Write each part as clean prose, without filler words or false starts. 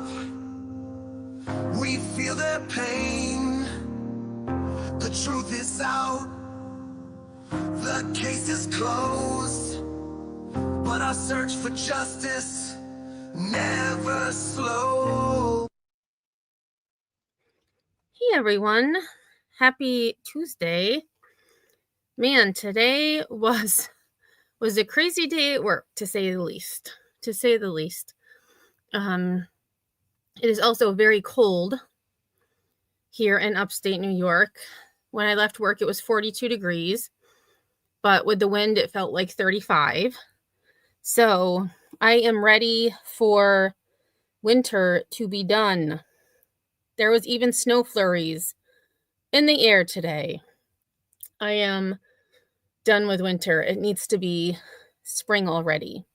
up. We feel their pain. The truth is out. The case is closed. But our search for justice never slows. Hey everyone, happy Tuesday. Man, today was a crazy day at work, to say the least. It is also very cold here in upstate New York. When I left work, it was 42 degrees, but with the wind, it felt like 35. So I am ready for winter to be done. There was even snow flurries in the air today. I am done with winter. It needs to be spring already.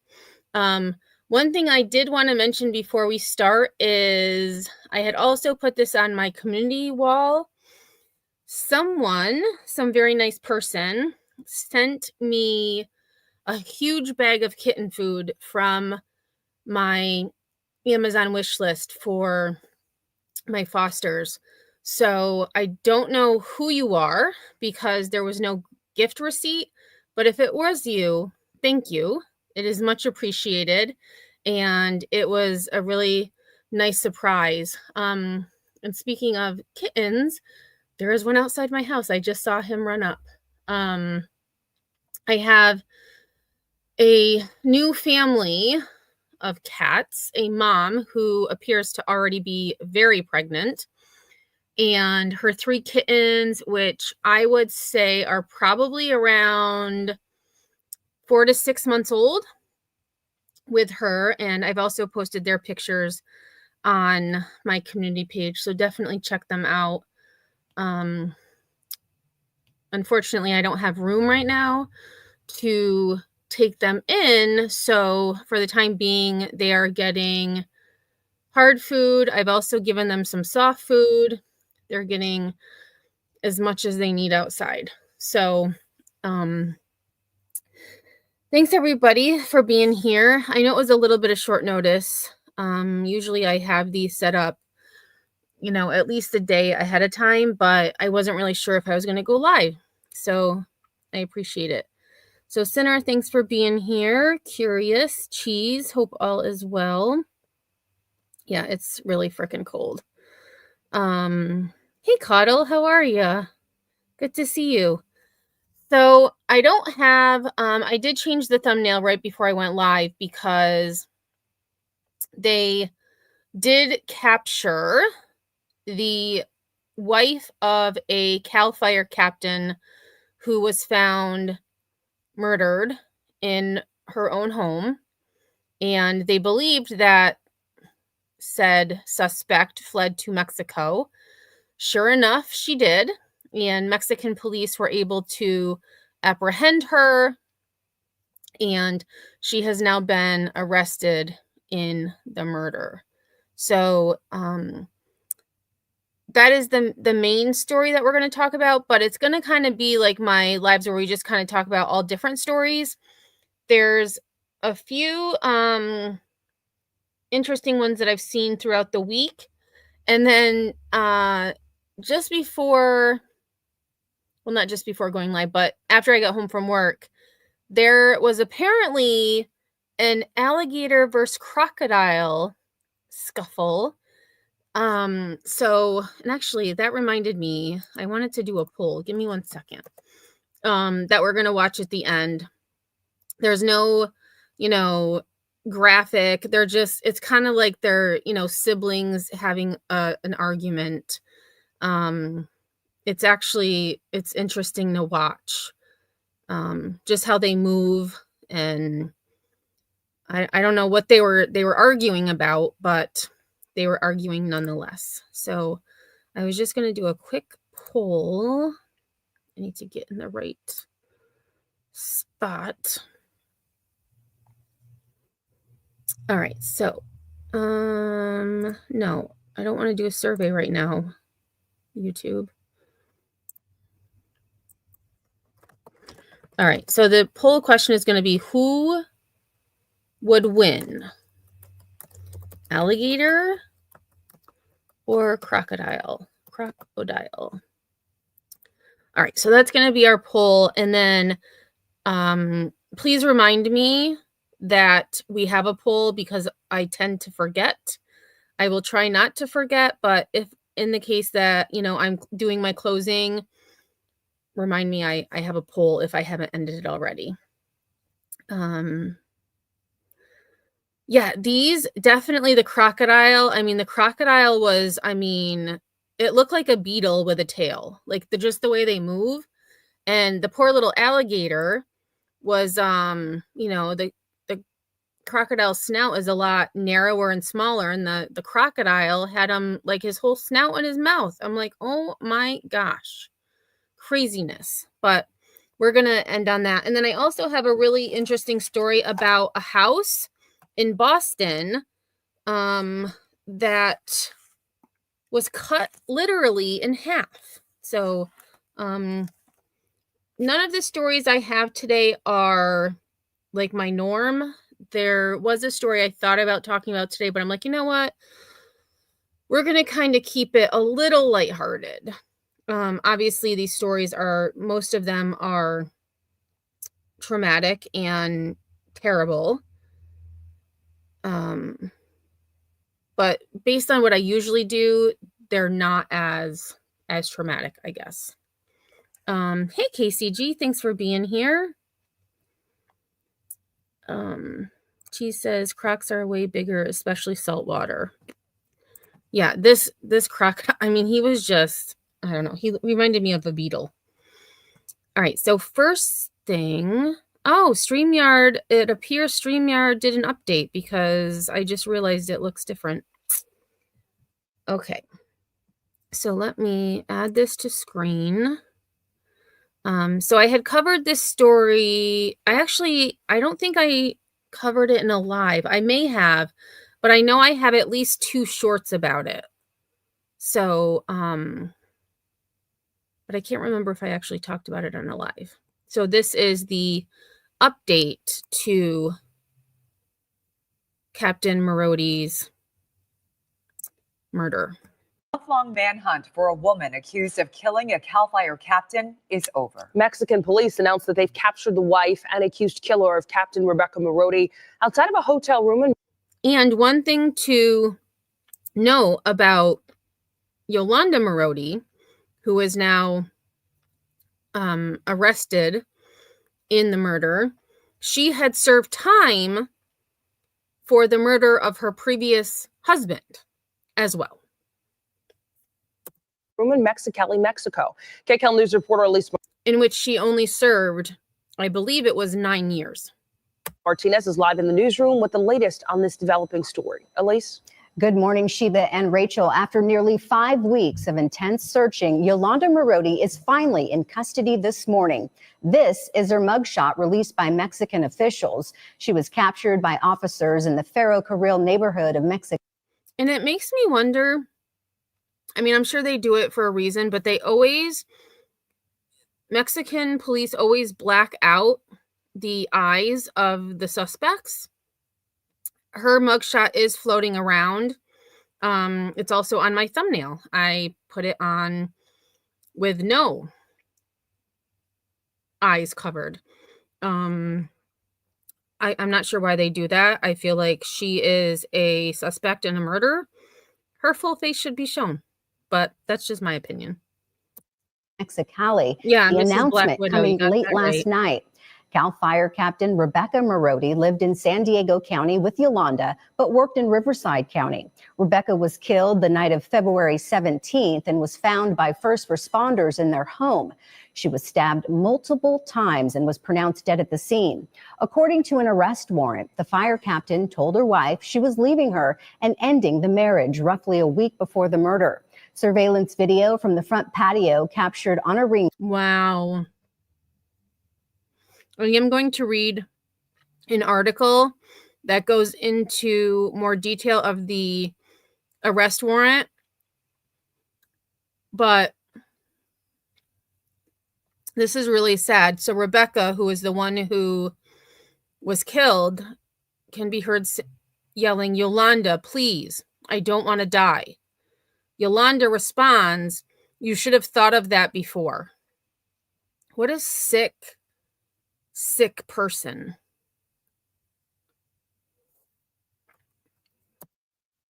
One thing I did want to mention before we start is I had also put this on my community wall. Some very nice person, sent me a huge bag of kitten food from my Amazon wish list for my fosters. So I don't know who you are because there was no gift receipt, but if it was you, thank you. It is much appreciated, and it was a really nice surprise. And speaking of kittens, there is one outside my house. I just saw him run up. I have a new family of cats, a mom who appears to already be very pregnant, and her 3 kittens, which I would say are probably around 4 to 6 months old, with her. And I've also posted their pictures on my community page, so definitely check them out. Unfortunately, I don't have room right now to take them in, so for the time being, they are getting hard food. I've also given them some soft food. They're getting as much as they need outside. So thanks everybody for being here. I know it was a little bit of short notice. Usually I have these set up, at least a day ahead of time, but I wasn't really sure if I was going to go live. So I appreciate it. So Sinner, thanks for being here. Curious, Cheese, hope all is well. Yeah, it's really freaking cold. Hey Coddle, how are you? Good to see you. So I don't have, I did change the thumbnail right before I went live because they did capture the wife of a CAL FIRE captain who was found murdered in her own home. And they believed that said suspect fled to Mexico. Sure enough, she did. And Mexican police were able to apprehend her, and she has now been arrested in the murder. So that is the main story that we're going to talk about, but it's going to kind of be like my lives where we just kind of talk about all different stories. There's a few interesting ones that I've seen throughout the week, and then just before, well, not just before going live, but after I got home from work, there was apparently an alligator versus crocodile scuffle. So, and actually that reminded me, I wanted to do a poll. Give me 1 second. That we're going to watch at the end. There's no, graphic. They're just, it's kind of like they're, siblings having an argument. It's interesting to watch. Just how they move, and I don't know what they were arguing about, but they were arguing nonetheless. So I was just going to do a quick poll. I need to get in the right spot. All right. So, no, I don't want to do a survey right now, YouTube. All right. So the poll question is going to be, who would win? Alligator or crocodile? Crocodile. All right, so that's going to be our poll. And then please remind me that we have a poll because I tend to forget. I will try not to forget, but if in the case that, I'm doing my closing, remind me I have a poll if I haven't ended it already. Yeah, these definitely the crocodile. I mean, the crocodile was, it looked like a beetle with a tail, like just the way they move. And the poor little alligator was, the crocodile snout is a lot narrower and smaller, and the crocodile had like his whole snout in his mouth. I'm like, oh my gosh, craziness. But we're gonna end on that. And then I also have a really interesting story about a house in Boston that was cut literally in half. So none of the stories I have today are like my norm. There was a story I thought about talking about today, but I'm like, you know what? We're going to kind of keep it a little lighthearted. Obviously, these stories most of them are traumatic and terrible. But based on what I usually do, they're not as traumatic, I guess. Hey, KCG, thanks for being here. She says crocs are way bigger, especially saltwater. Yeah, this croc, he was just, I don't know, he reminded me of a beetle. All right, so first thing, StreamYard, it appears StreamYard did an update because I just realized it looks different. Okay, so let me add this to screen. So I had covered this story. I don't think I covered it in a live. I may have, but I know I have at least 2 shorts about it. So, but I can't remember if I actually talked about it on a live. So this is the update to Captain Marodi's murder. Month-long manhunt for a woman accused of killing a CAL FIRE captain is over. Mexican police announced that they've captured the wife and accused killer of Captain Rebecca Marodi outside of a hotel room. And one thing to know about Yolanda Marodi, who is now arrested in the murder, she had served time for the murder of her previous husband as well. Room in Mexicali, Mexico. KCAL News reporter Elise, in which she only served, I believe it was 9 years. Martinez is live in the newsroom with the latest on this developing story. Elise? Good morning, Sheba and Rachel. After nearly 5 weeks of intense searching, Yolanda Marodi is finally in custody this morning. This is her mugshot released by Mexican officials. She was captured by officers in the Ferrocarril neighborhood of Mexico. And it makes me wonder, I'm sure they do it for a reason, but Mexican police always black out the eyes of the suspects. Her mugshot is floating around. It's also on my thumbnail. I put it on with no eyes covered. I'm not sure why they do that. I feel like she is a suspect in a murder. Her full face should be shown, but that's just my opinion. Mexicali. Yeah, the announcement coming late last night. CAL FIRE Captain Rebecca Marodi lived in San Diego County with Yolanda, but worked in Riverside County. Rebecca was killed the night of February 17th and was found by first responders in their home. She was stabbed multiple times and was pronounced dead at the scene. According to an arrest warrant, the fire captain told her wife she was leaving her and ending the marriage roughly a week before the murder. Surveillance video from the front patio captured on a ring. Wow. I am going to read an article that goes into more detail of the arrest warrant, but this is really sad. So Rebecca, who is the one who was killed, can be heard yelling, "Yolanda, please, I don't want to die." Yolanda responds, "You should have thought of that before." What a sick person.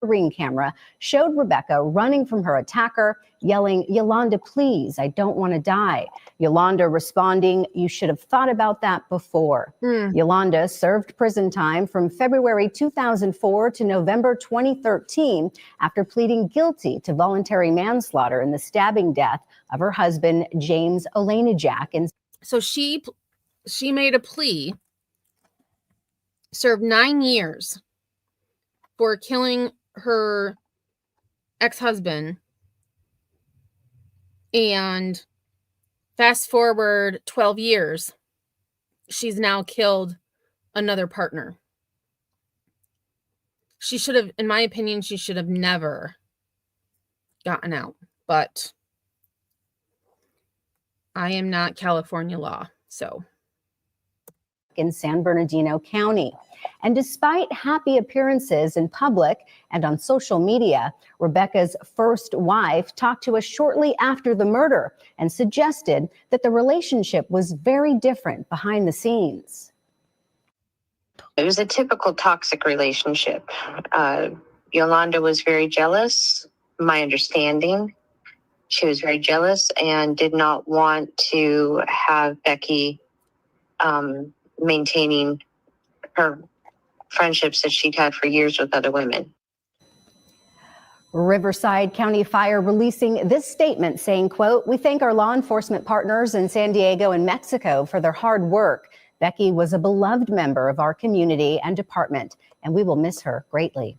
Ring camera showed Rebecca running from her attacker, yelling, "Yolanda, please, I don't want to die." Yolanda responding, "You should have thought about that before." Yolanda served prison time from February 2004 to November 2013 after pleading guilty to voluntary manslaughter in the stabbing death of her husband, James Olenijak. So she made a plea, served 9 years for killing her ex-husband, and fast forward 12 years, she's now killed another partner. She should have, in my opinion, she should have never gotten out, but I am not California law, so. In San Bernardino County. And despite happy appearances in public and on social media, Rebecca's first wife talked to us shortly after the murder and suggested that the relationship was very different behind the scenes. It was a typical toxic relationship. Yolanda was very jealous, my understanding. She was very jealous and did not want to have Becky maintaining her friendships that she'd had for years with other women. Riverside County Fire releasing this statement saying, quote, "We thank our law enforcement partners in San Diego and Mexico for their hard work. Becky was a beloved member of our community and department, and we will miss her greatly."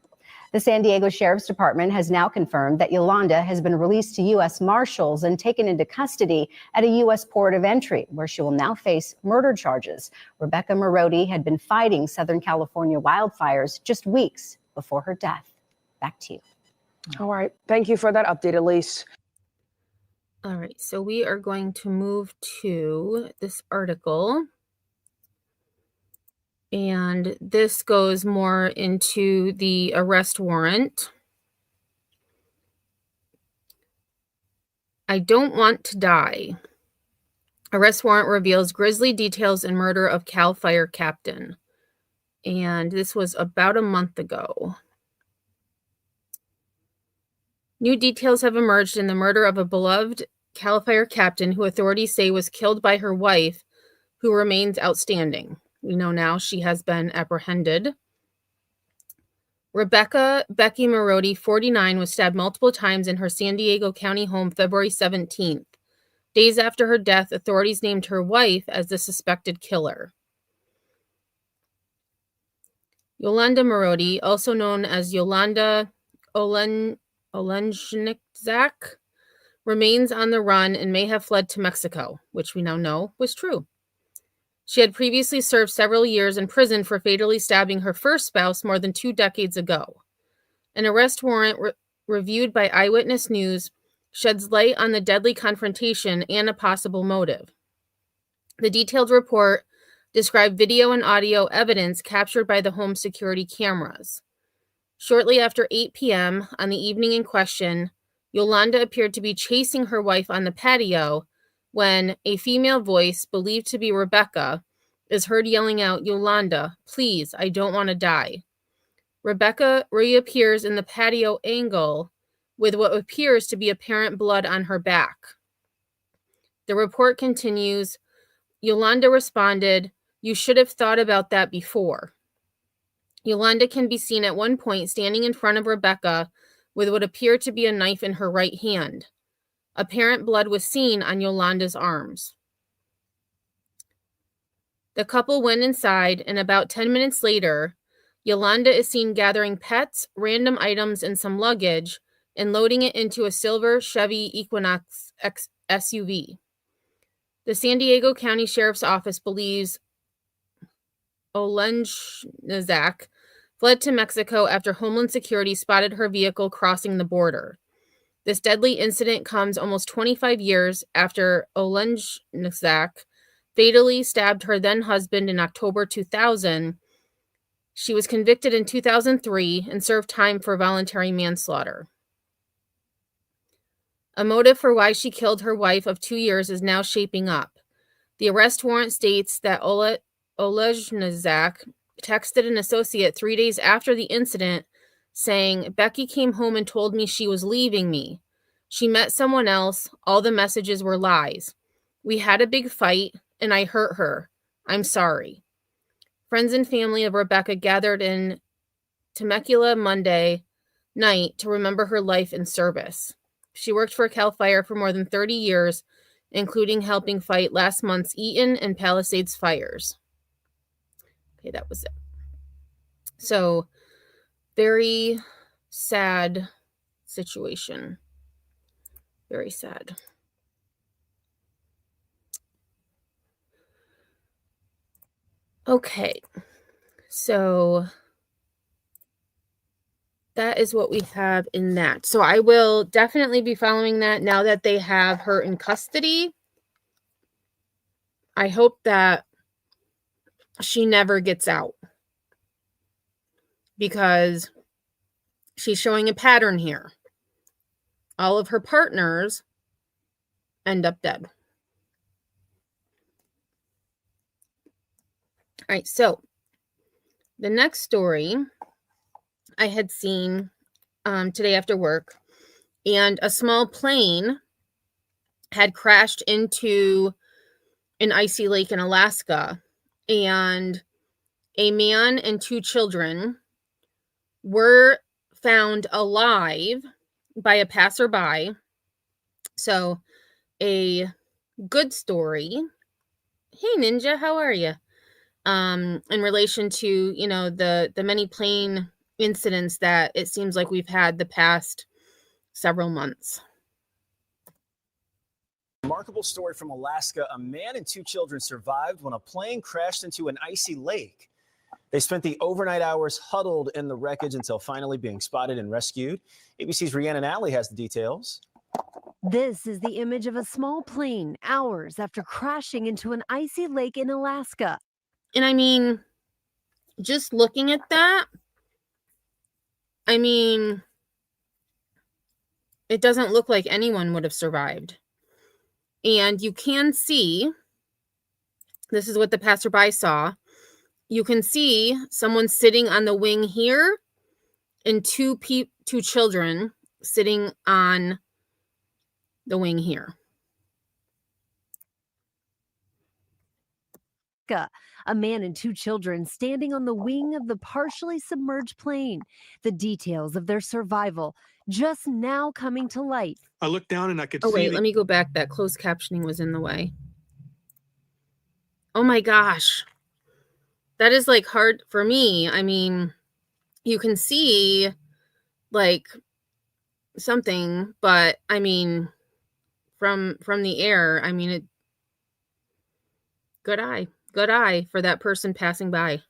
The San Diego Sheriff's Department has now confirmed that Yolanda has been released to U.S. Marshals and taken into custody at a U.S. port of entry, where she will now face murder charges. Rebecca Marodi had been fighting Southern California wildfires just weeks before her death. Back to you. All right. Thank you for that update, Elise. All right. So we are going to move to this article. And this goes more into the arrest warrant. I don't want to die. Arrest warrant reveals grisly details in murder of Cal Fire captain. And this was about a month ago. New details have emerged in the murder of a beloved Cal Fire captain who authorities say was killed by her wife, who remains outstanding. We know now she has been apprehended. Rebecca Becky Marodi, 49, was stabbed multiple times in her San Diego County home February 17th. Days after her death, authorities named her wife as the suspected killer. Yolanda Marodi, also known as Yolanda Olenijak, remains on the run and may have fled to Mexico, which we now know was true. She had previously served several years in prison for fatally stabbing her first spouse more than 2 decades ago. An arrest warrant reviewed by Eyewitness News sheds light on the deadly confrontation and a possible motive. The detailed report described video and audio evidence captured by the home security cameras. Shortly after 8 p.m. on the evening in question, Yolanda appeared to be chasing her wife on the patio when a female voice, believed to be Rebecca, is heard yelling out, "Yolanda, please, I don't want to die." Rebecca reappears in the patio angle with what appears to be apparent blood on her back. The report continues, Yolanda responded, "You should have thought about that before." Yolanda can be seen at one point standing in front of Rebecca with what appeared to be a knife in her right hand. Apparent blood was seen on Yolanda's arms. The couple went inside, and about 10 minutes later, Yolanda is seen gathering pets, random items, and some luggage, and loading it into a silver Chevy Equinox SUV. The San Diego County Sheriff's Office believes Olenijak fled to Mexico after Homeland Security spotted her vehicle crossing the border. This deadly incident comes almost 25 years after Olenijak fatally stabbed her then-husband in October 2000. She was convicted in 2003 and served time for voluntary manslaughter. A motive for why she killed her wife of 2 years is now shaping up. The arrest warrant states that Olejniczak texted an associate 3 days after the incident saying, "Becky came home and told me she was leaving me. She met someone else. All the messages were lies. We had a big fight and I hurt her. I'm sorry." Friends and family of Rebecca gathered in Temecula Monday night to remember her life and service. She worked for CAL FIRE for more than 30 years, including helping fight last month's Eaton and Palisades fires. Okay, that was it. So, very sad situation. Very sad. Okay, so that is what we have in that. So I will definitely be following that now that they have her in custody. I hope that she never gets out, because she's showing a pattern here. All of her partners end up dead. All right, so the next story I had seen today after work, and a small plane had crashed into an icy lake in Alaska, and a man and 2 children were found alive by a passerby. So a good story. Hey Ninja, how are you? In relation to, you know, the many plane incidents that it seems like we've had the past several months. Remarkable story from Alaska. A man and 2 children survived when a plane crashed into an icy lake. They spent the overnight hours huddled in the wreckage until finally being spotted and rescued. ABC's Rhiannon Alley has the details. This is the image of a small plane hours after crashing into an icy lake in Alaska. And I mean, just looking at that, I mean, it doesn't look like anyone would have survived. And you can see, this is what the passerby saw. You can see someone sitting on the wing here and 2 children sitting on the wing here. A man and 2 children standing on the wing of the partially submerged plane. The details of their survival just now coming to light. I looked down and I could see. Oh, wait, let me go back. That closed captioning was in the way. Oh my gosh. That is like hard for me. I mean, you can see like something, but I mean, from the air, I mean, good eye for that person passing by.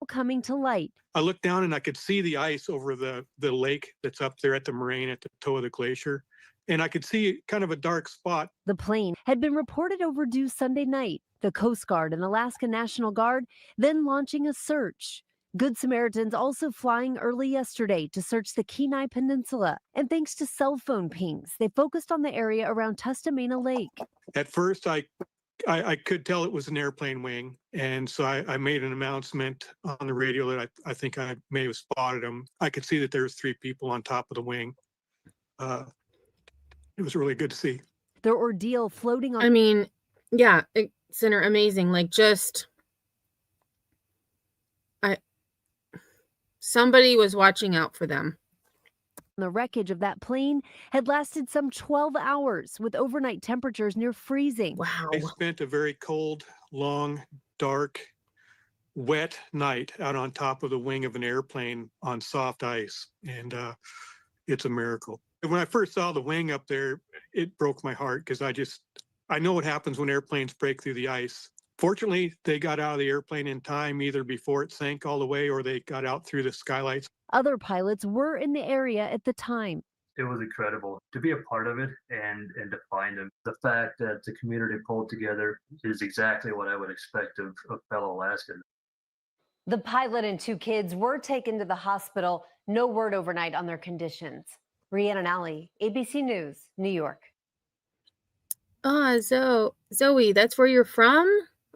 Coming to light. I looked down and I could see the ice over the lake that's up there at the moraine at the toe of the glacier. And I could see kind of a dark spot. The plane had been reported overdue Sunday night. The Coast Guard and Alaska National Guard then launching a search. Good Samaritans also flying early yesterday to search the Kenai Peninsula. And thanks to cell phone pings, they focused on the area around Tustamena Lake. At first, I could tell it was an airplane wing. And so I made an announcement on the radio that I think I may have spotted them. I could see that there was 3 people on top of the wing. It was really good to see. Their ordeal floating on. I mean, yeah, Center, amazing. Like, just, somebody was watching out for them. The wreckage of that plane had lasted some 12 hours with overnight temperatures near freezing. Wow. I spent a very cold, long, dark, wet night out on top of the wing of an airplane on soft ice. And it's a miracle. When I first saw the wing up there, it broke my heart because I know what happens when airplanes break through the ice. Fortunately, they got out of the airplane in time, either before it sank all the way or they got out through the skylights. Other pilots were in the area at the time. It was incredible to be a part of it and to find them. The fact that the community pulled together is exactly what I would expect of fellow Alaskans. The pilot and 2 kids were taken to the hospital. No word overnight on their conditions. Rhiannon Alley, ABC News, New York. Ah, Zoe, that's where you're from?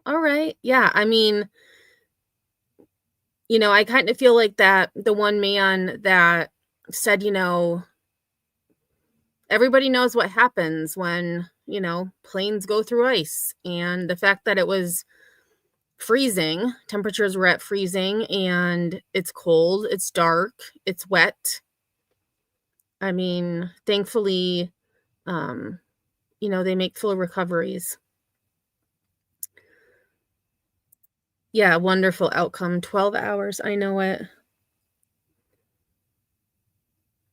All right. Yeah, I mean, I kind of feel like that the one man that said, everybody knows what happens when, planes go through ice. And the fact that it was freezing, temperatures were at freezing, and it's cold, it's dark, it's wet. I mean, thankfully, they make full recoveries. Yeah, wonderful outcome. 12 hours. I know it.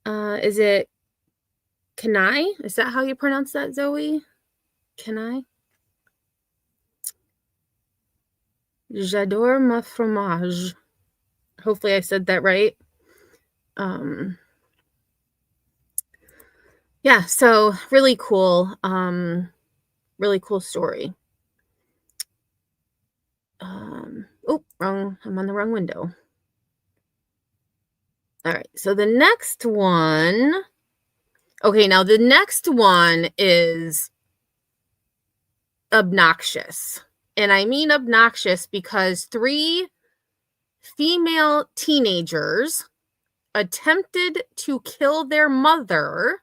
Is it Kenai? Is that how you pronounce that, Zoe? Kenai? J'adore ma fromage. Hopefully I said that right. Yeah, so really cool. Really cool story. Oh, wrong. I'm on the wrong window. All right, so the next one. Okay, now the next one is obnoxious. And I mean obnoxious because 3 female teenagers attempted to kill their mother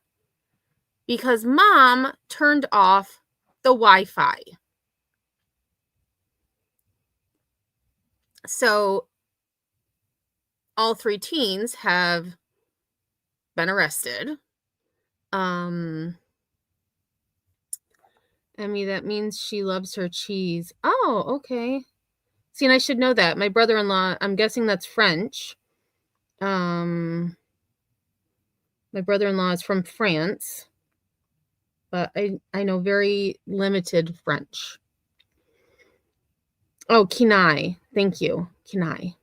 because mom turned off the Wi-Fi. So all 3 teens have been arrested. Emmy, that means she loves her cheese. Oh, okay. See, and I should know that. My brother-in-law, I'm guessing that's French. My brother-in-law is from France, but I know very limited French. Oh, Kenai. Thank you. Kenai.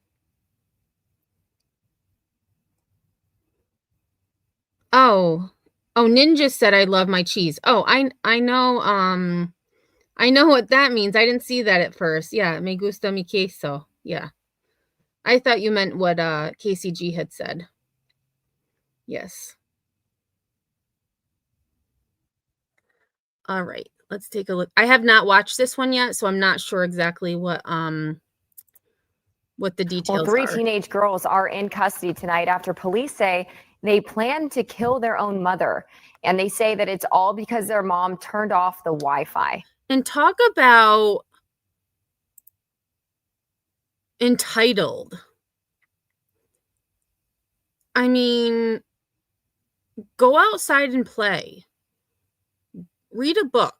Oh, Ninja said I love my cheese. Oh, I know I know what that means. I didn't see that at first. Yeah, me gusta mi queso. Yeah. I thought you meant what KCG had said. Yes. All right. Let's take a look. I have not watched this one yet, so I'm not sure exactly what the details Well, 3 are. teenage girls are in custody tonight after police say they plan to kill their own mother. And they say that it's all because their mom turned off the Wi-Fi. And talk about entitled. I mean, go outside and play. Read a book.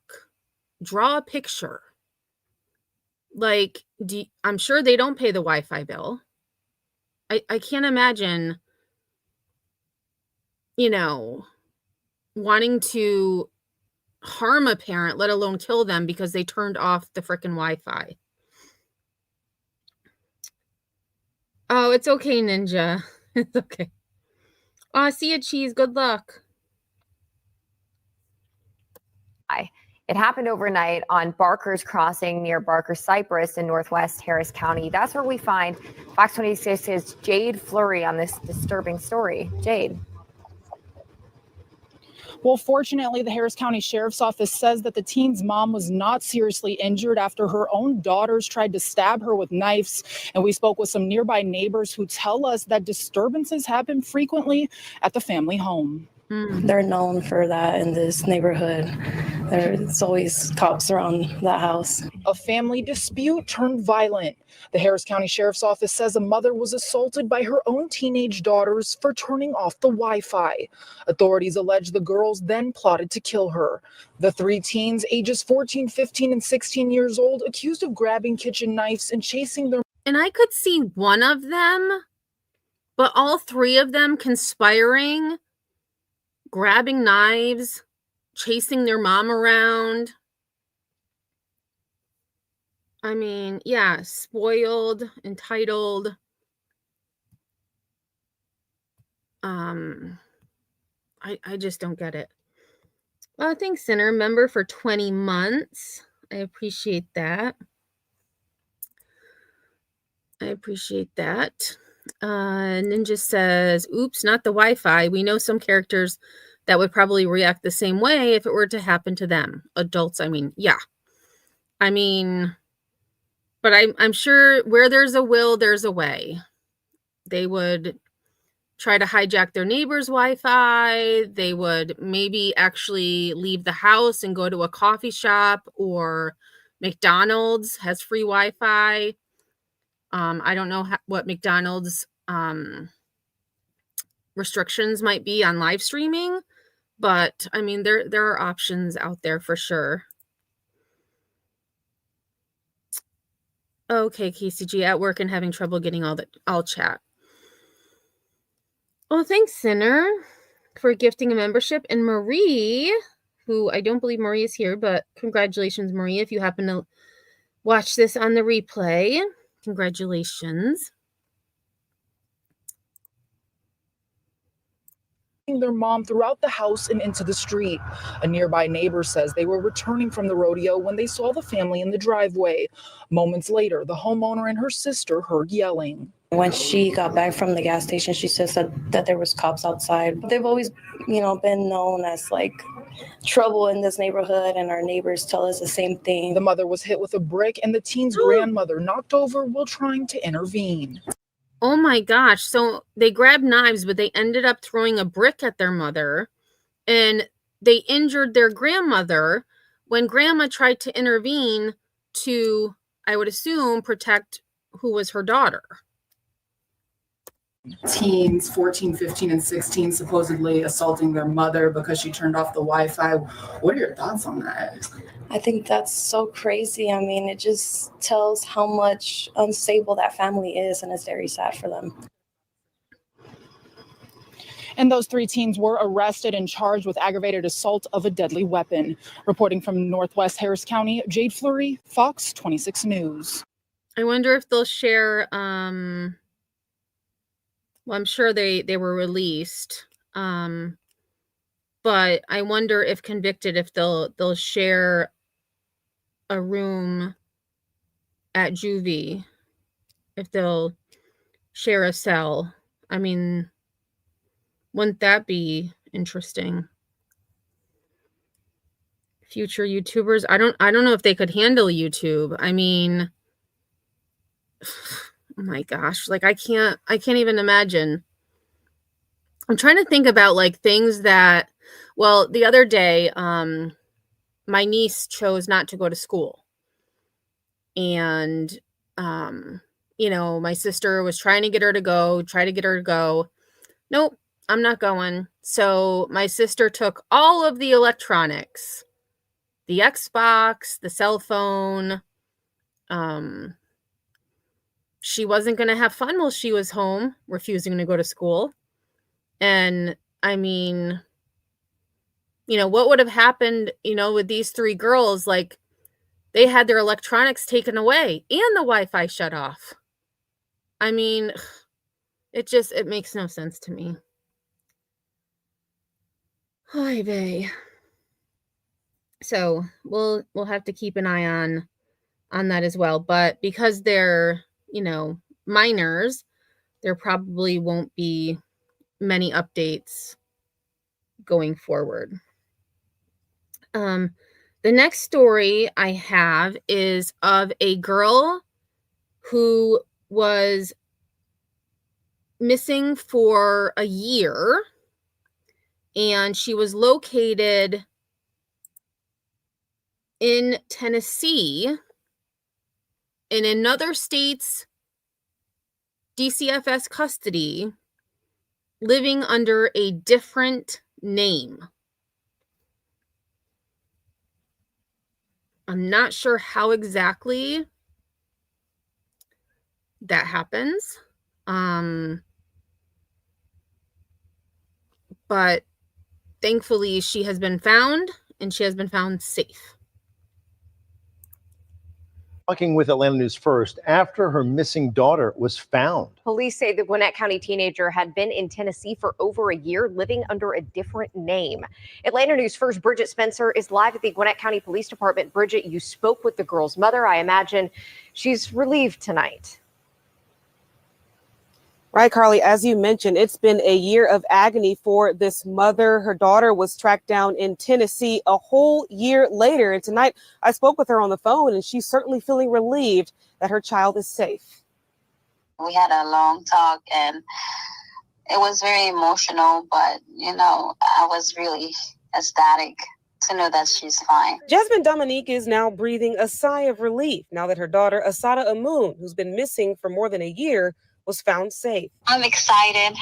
Draw a picture. Like, I'm sure they don't pay the Wi-Fi bill. I can't imagine, wanting to harm a parent, let alone kill them because they turned off the frickin' Wi-Fi. Oh, it's okay, Ninja. It's okay. Oh, see you, cheese. Good luck. It happened overnight on Barker's Crossing near Barker Cypress in Northwest Harris County. That's where we find Fox 26's Jade Fleury on this disturbing story. Jade. Well, fortunately, the Harris County Sheriff's Office says that the teen's mom was not seriously injured after her own daughters tried to stab her with knives. And we spoke with some nearby neighbors who tell us that disturbances happen frequently at the family home. They're known for that in this neighborhood. There's always cops around that house. A family dispute turned violent. The Harris County Sheriff's Office says a mother was assaulted by her own teenage daughters for turning off the Wi-Fi. Authorities allege the girls then plotted to kill her. The 3 teens, ages 14, 15, and 16 years old, accused of grabbing kitchen knives and chasing their... And I could see one of them, but all 3 of them conspiring, grabbing knives, chasing their mom around. I mean, yeah, spoiled, entitled. I just don't get it. Well, thanks, Sinner. Member for 20 months. I appreciate that. I appreciate that. Ninja says, oops, not the Wi-Fi. We know some characters that would probably react the same way if it were to happen to them. Adults, I mean, yeah. I mean, but I'm sure where there's a will, there's a way. They would try to hijack their neighbor's Wi-Fi. They would maybe actually leave the house and go to a coffee shop, or McDonald's has free Wi-Fi. I don't know what McDonald's restrictions might be on live streaming, but I mean, there are options out there for sure. Okay, KCG, at work and having trouble getting all chat. Well, thanks, Sinner, for gifting a membership. And Marie, who I don't believe Marie is here, but congratulations, Marie, if you happen to watch this on the replay. Congratulations. Their mom throughout the house and into the street. A nearby neighbor says they were returning from the rodeo when they saw the family in the driveway. Moments later, the homeowner and her sister heard yelling. When she got back from the gas station, she says that there was cops outside. They've always, been known as like trouble in this neighborhood, and our neighbors tell us the same thing. The mother was hit with a brick and the teen's grandmother knocked over while trying to intervene. Oh my gosh. So they grabbed knives, but they ended up throwing a brick at their mother, and they injured their grandmother when grandma tried to intervene to, I would assume, protect who was her daughter. Teens, 14, 15, and 16, supposedly assaulting their mother because she turned off the Wi-Fi. What are your thoughts on that? I think that's so crazy. I mean, it just tells how much unstable that family is, and it's very sad for them. And those 3 teens were arrested and charged with aggravated assault of a deadly weapon. Reporting from Northwest Harris County, Jade Fleury, Fox 26 News. I wonder if they'll share, well, I'm sure they were released. But I wonder if convicted, if they'll share a room at juvie, if they'll share a cell. I mean, wouldn't that be interesting? Future YouTubers, I don't know if they could handle YouTube. I mean, oh my gosh, like I can't even imagine. I'm trying to think about like things that, well, the other day, my niece chose not to go to school. And, my sister was trying to get her to go. Nope, I'm not going. So my sister took all of the electronics, the Xbox, the cell phone. She wasn't going to have fun while she was home, refusing to go to school. And I mean, what would have happened, with these 3 girls? Like, they had their electronics taken away and the Wi-Fi shut off. I mean, it makes no sense to me. Oy vey. So we'll have to keep an eye on that as well. But because they're, minors, there probably won't be many updates going forward. The next story I have is of a girl who was missing for a year, and she was located in Tennessee in another state's DCFS custody, living under a different name. I'm not sure how exactly that happens. But thankfully she has been found, and she has been found safe. Talking with Atlanta News First after her missing daughter was found. Police say the Gwinnett County teenager had been in Tennessee for over a year, living under a different name. Atlanta News First Bridget Spencer is live at the Gwinnett County Police Department. Bridget, you spoke with the girl's mother. I imagine she's relieved tonight. Right, Carly, as you mentioned, it's been a year of agony for this mother. Her daughter was tracked down in Tennessee a whole year later. And tonight I spoke with her on the phone, and she's certainly feeling relieved that her child is safe. We had a long talk, and it was very emotional, but, you know, I was really ecstatic to know that she's fine. Jasmine Dominique is now breathing a sigh of relief now that her daughter, Asada Amun, who's been missing for more than a year, was found safe. I'm excited,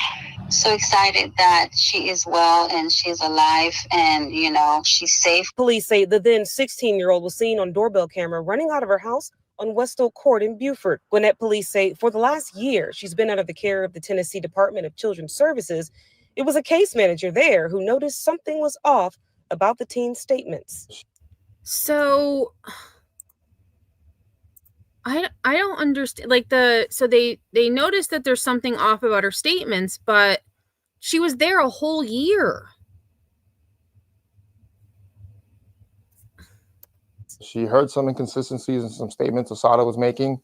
so excited that she is well and she's alive and, you know, she's safe. Police say the then 16-year-old was seen on doorbell camera running out of her house on West Oak Court in Beaufort. Gwinnett police say for the last year, she's been under the care of the Tennessee Department of Children's Services. It was a case manager there who noticed something was off about the teen's statements. So I don't understand, like, so they noticed that there's something off about her statements, but she was there a whole year. She heard some inconsistencies in some statements Asada was making,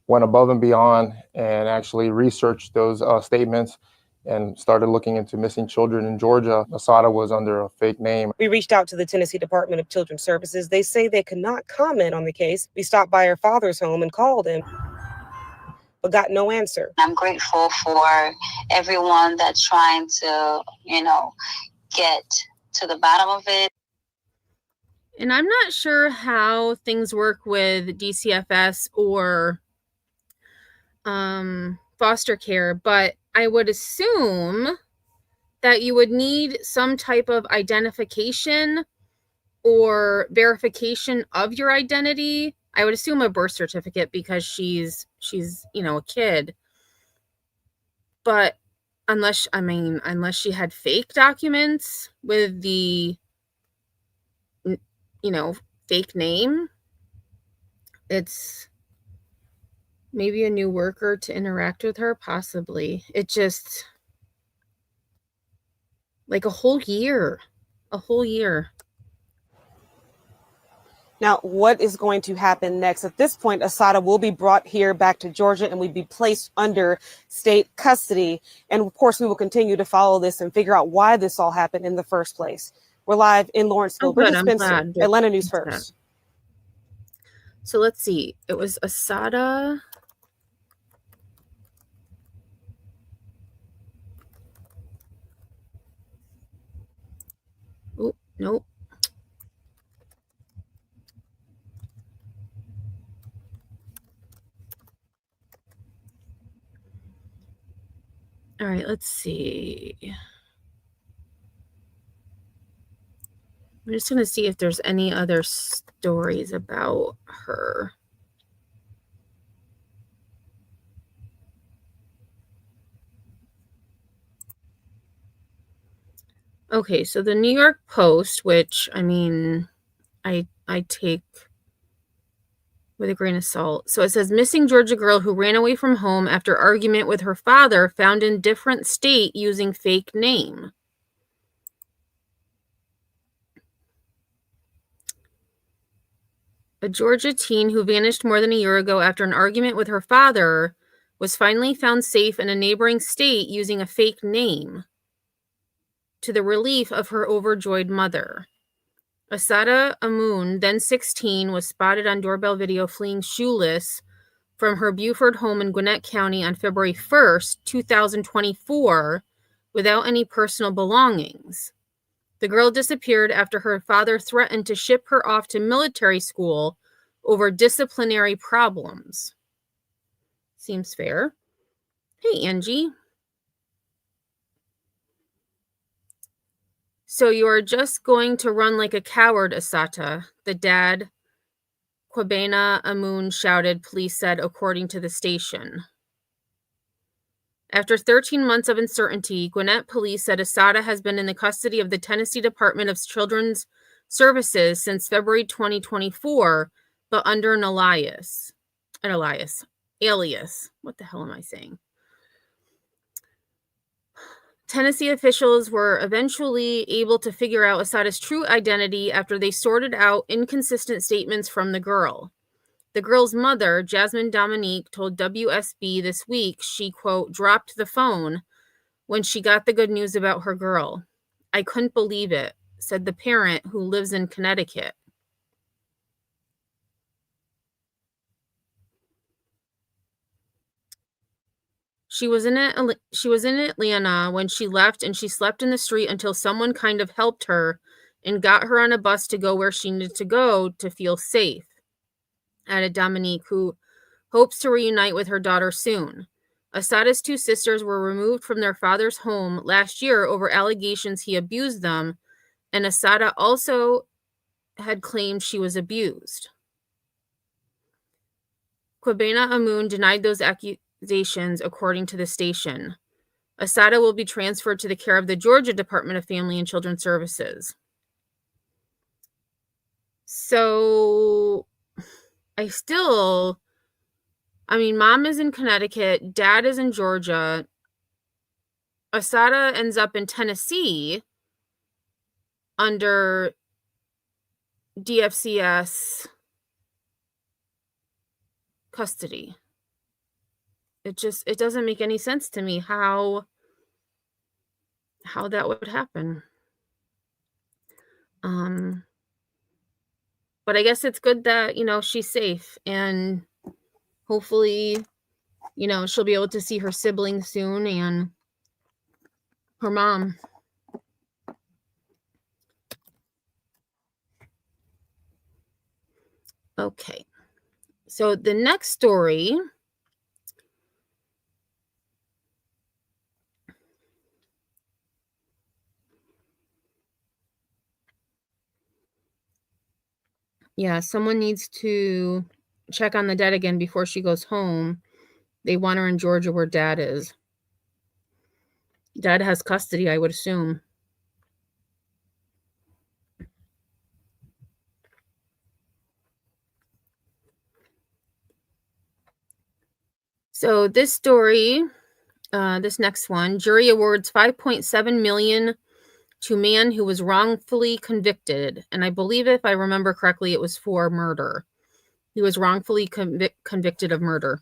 went above and beyond and actually researched those statements and started looking into missing children in Georgia. Asada was under a fake name. We reached out to the Tennessee Department of Children's Services. They say they could not comment on the case. We stopped by her father's home and called him, but got no answer. I'm grateful for everyone that's trying to, you know, get to the bottom of it. And I'm not sure how things work with DCFS or foster care, but I would assume that you would need some type of identification or verification of your identity. I would assume a birth certificate because she's, you know, a kid. But unless she had fake documents with the, you know, fake name, it's maybe a new worker to interact with her, possibly. It just, like, a whole year. Now, what is going to happen next? At this point, Asada will be brought here back to Georgia and we'd be placed under state custody. And of course, we will continue to follow this and figure out why this all happened in the first place. We're live in Lawrenceville. Bridget Spencer, Atlanta News First. So let's see. It was Asada. Oh, nope. All right, let's see. I'm just going to see if there's any other stories about her. Okay, so the New York Post, which, I mean, I take with a grain of salt. So it says, missing Georgia girl who ran away from home after argument with her father found in different state using fake name. A Georgia teen who vanished more than a year ago after an argument with her father was finally found safe in a neighboring state using a fake name, to the relief of her overjoyed mother. Asada Amun, then 16, was spotted on doorbell video fleeing shoeless from her Beaufort home in Gwinnett County on February 1st, 2024, without any personal belongings. The girl disappeared after her father threatened to ship her off to military school over disciplinary problems. Seems fair. Hey, Angie. So you're just going to run like a coward, Asata, the dad, Kwabena Amun, shouted, police said, according to the station. After 13 months of uncertainty, Gwinnett police said Asada has been in the custody of the Tennessee Department of Children's Services since February 2024, but under an alias. What the hell am I saying? Tennessee officials were eventually able to figure out Asada's true identity after they sorted out inconsistent statements from the girl. The girl's mother, Jasmine Dominique, told WSB this week she, quote, dropped the phone when she got the good news about her girl. I couldn't believe it, said the parent who lives in Connecticut. She was in Atlanta when she left, and she slept in the street until someone kind of helped her and got her on a bus to go where she needed to go to feel safe, added Dominique, who hopes to reunite with her daughter soon. Asada's two sisters were removed from their father's home last year over allegations he abused them, and Asada also had claimed she was abused. Kwabena Amun denied those accusations, according to the station. Asada will be transferred to the care of the Georgia Department of Family and Children's Services. So, mom is in Connecticut, dad is in Georgia. Asada ends up in Tennessee under DFCS custody. It doesn't make any sense to me how that would happen. But I guess it's good that, she's safe, and hopefully, she'll be able to see her siblings soon and her mom. Okay. So the next story someone needs to check on the dad again before she goes home. They want her in Georgia where dad is. Dad has custody, I would assume. So this story, this next one, jury awards $5.7 million to man who was wrongfully convicted. And I believe, if I remember correctly, it was for murder. He was wrongfully convicted of murder.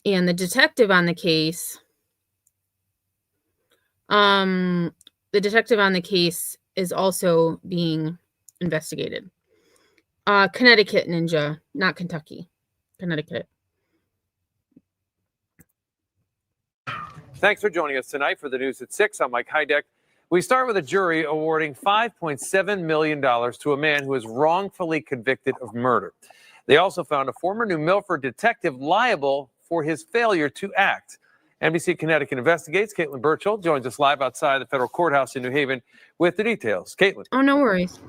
And the detective on the case, is also being investigated. Connecticut ninja, not Kentucky. Connecticut. Thanks for joining us tonight for the news at 6. I'm Mike Heideck. We start with a jury awarding $5.7 million to a man who was wrongfully convicted of murder. They also found a former New Milford detective liable for his failure to act. NBC Connecticut Investigates. Caitlin Burchell joins us live outside the federal courthouse in New Haven with the details. Caitlin. Oh, no worries.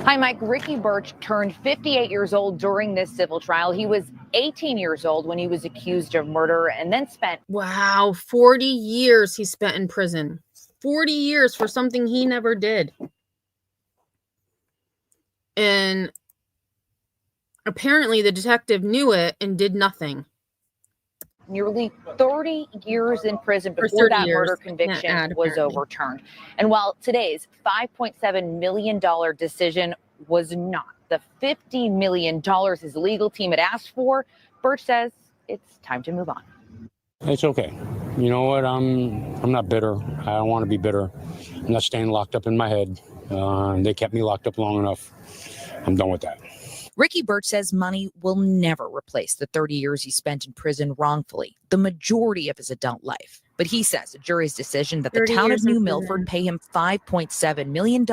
Hi, Mike. Ricky Birch turned 58 years old during this civil trial. He was 18 years old when he was accused of murder and then spent 40 years he spent in prison. 40 years for something he never did. And apparently the detective knew it and did nothing. nearly 30 years in prison before that murder conviction was overturned. And while today's $5.7 million decision was not the $50 million his legal team had asked for, Birch says it's time to move on. It's okay. You know what? I'm not bitter. I don't want to be bitter. I'm not staying locked up in my head. They kept me locked up long enough. I'm done with that. Ricky Birch says money will never replace the 30 years he spent in prison wrongfully, the majority of his adult life. But he says a jury's decision that the town of New Milford pay him $5.7 million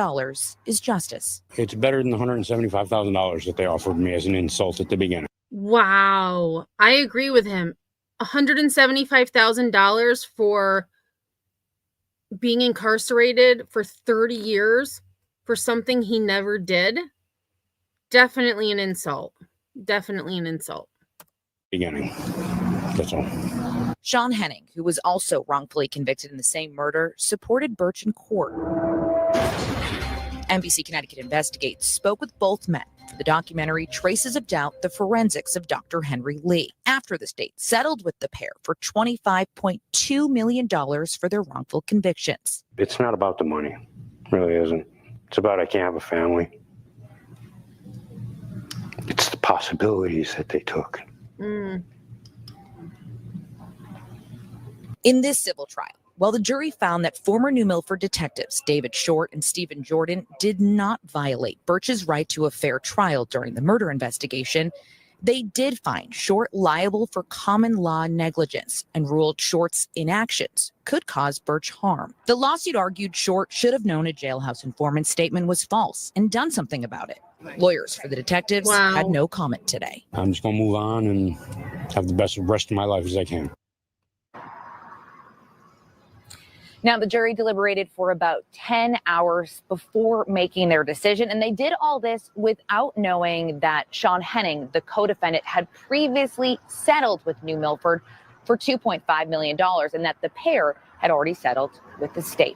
is justice. It's better than the $175,000 that they offered me as an insult at the beginning. Wow. I agree with him. $175,000 for being incarcerated for 30 years for something he never did. Definitely an insult. Definitely an insult. Beginning. That's all. Sean Henning, who was also wrongfully convicted in the same murder, supported Birch in court. NBC Connecticut Investigates spoke with both men for the documentary Traces of Doubt, The Forensics of Dr. Henry Lee, after the state settled with the pair for $25.2 million for their wrongful convictions. It's not about the money. It really isn't. It's about I can't have a family. possibilities that they took. Mm. In this civil trial, while the jury found that former New Milford detectives David Short and Stephen Jordan did not violate Birch's right to a fair trial during the murder investigation, they did find Short liable for common law negligence and ruled Short's inactions could cause Birch harm. The lawsuit argued Short should have known a jailhouse informant's statement was false and done something about it. Lawyers for the detectives had no comment today. I'm just going to move on and have the best rest of my life as I can. Now, the jury deliberated for about 10 hours before making their decision, and they did all this without knowing that Sean Henning, the co-defendant, had previously settled with New Milford for $2.5 million, and that the pair had already settled with the state.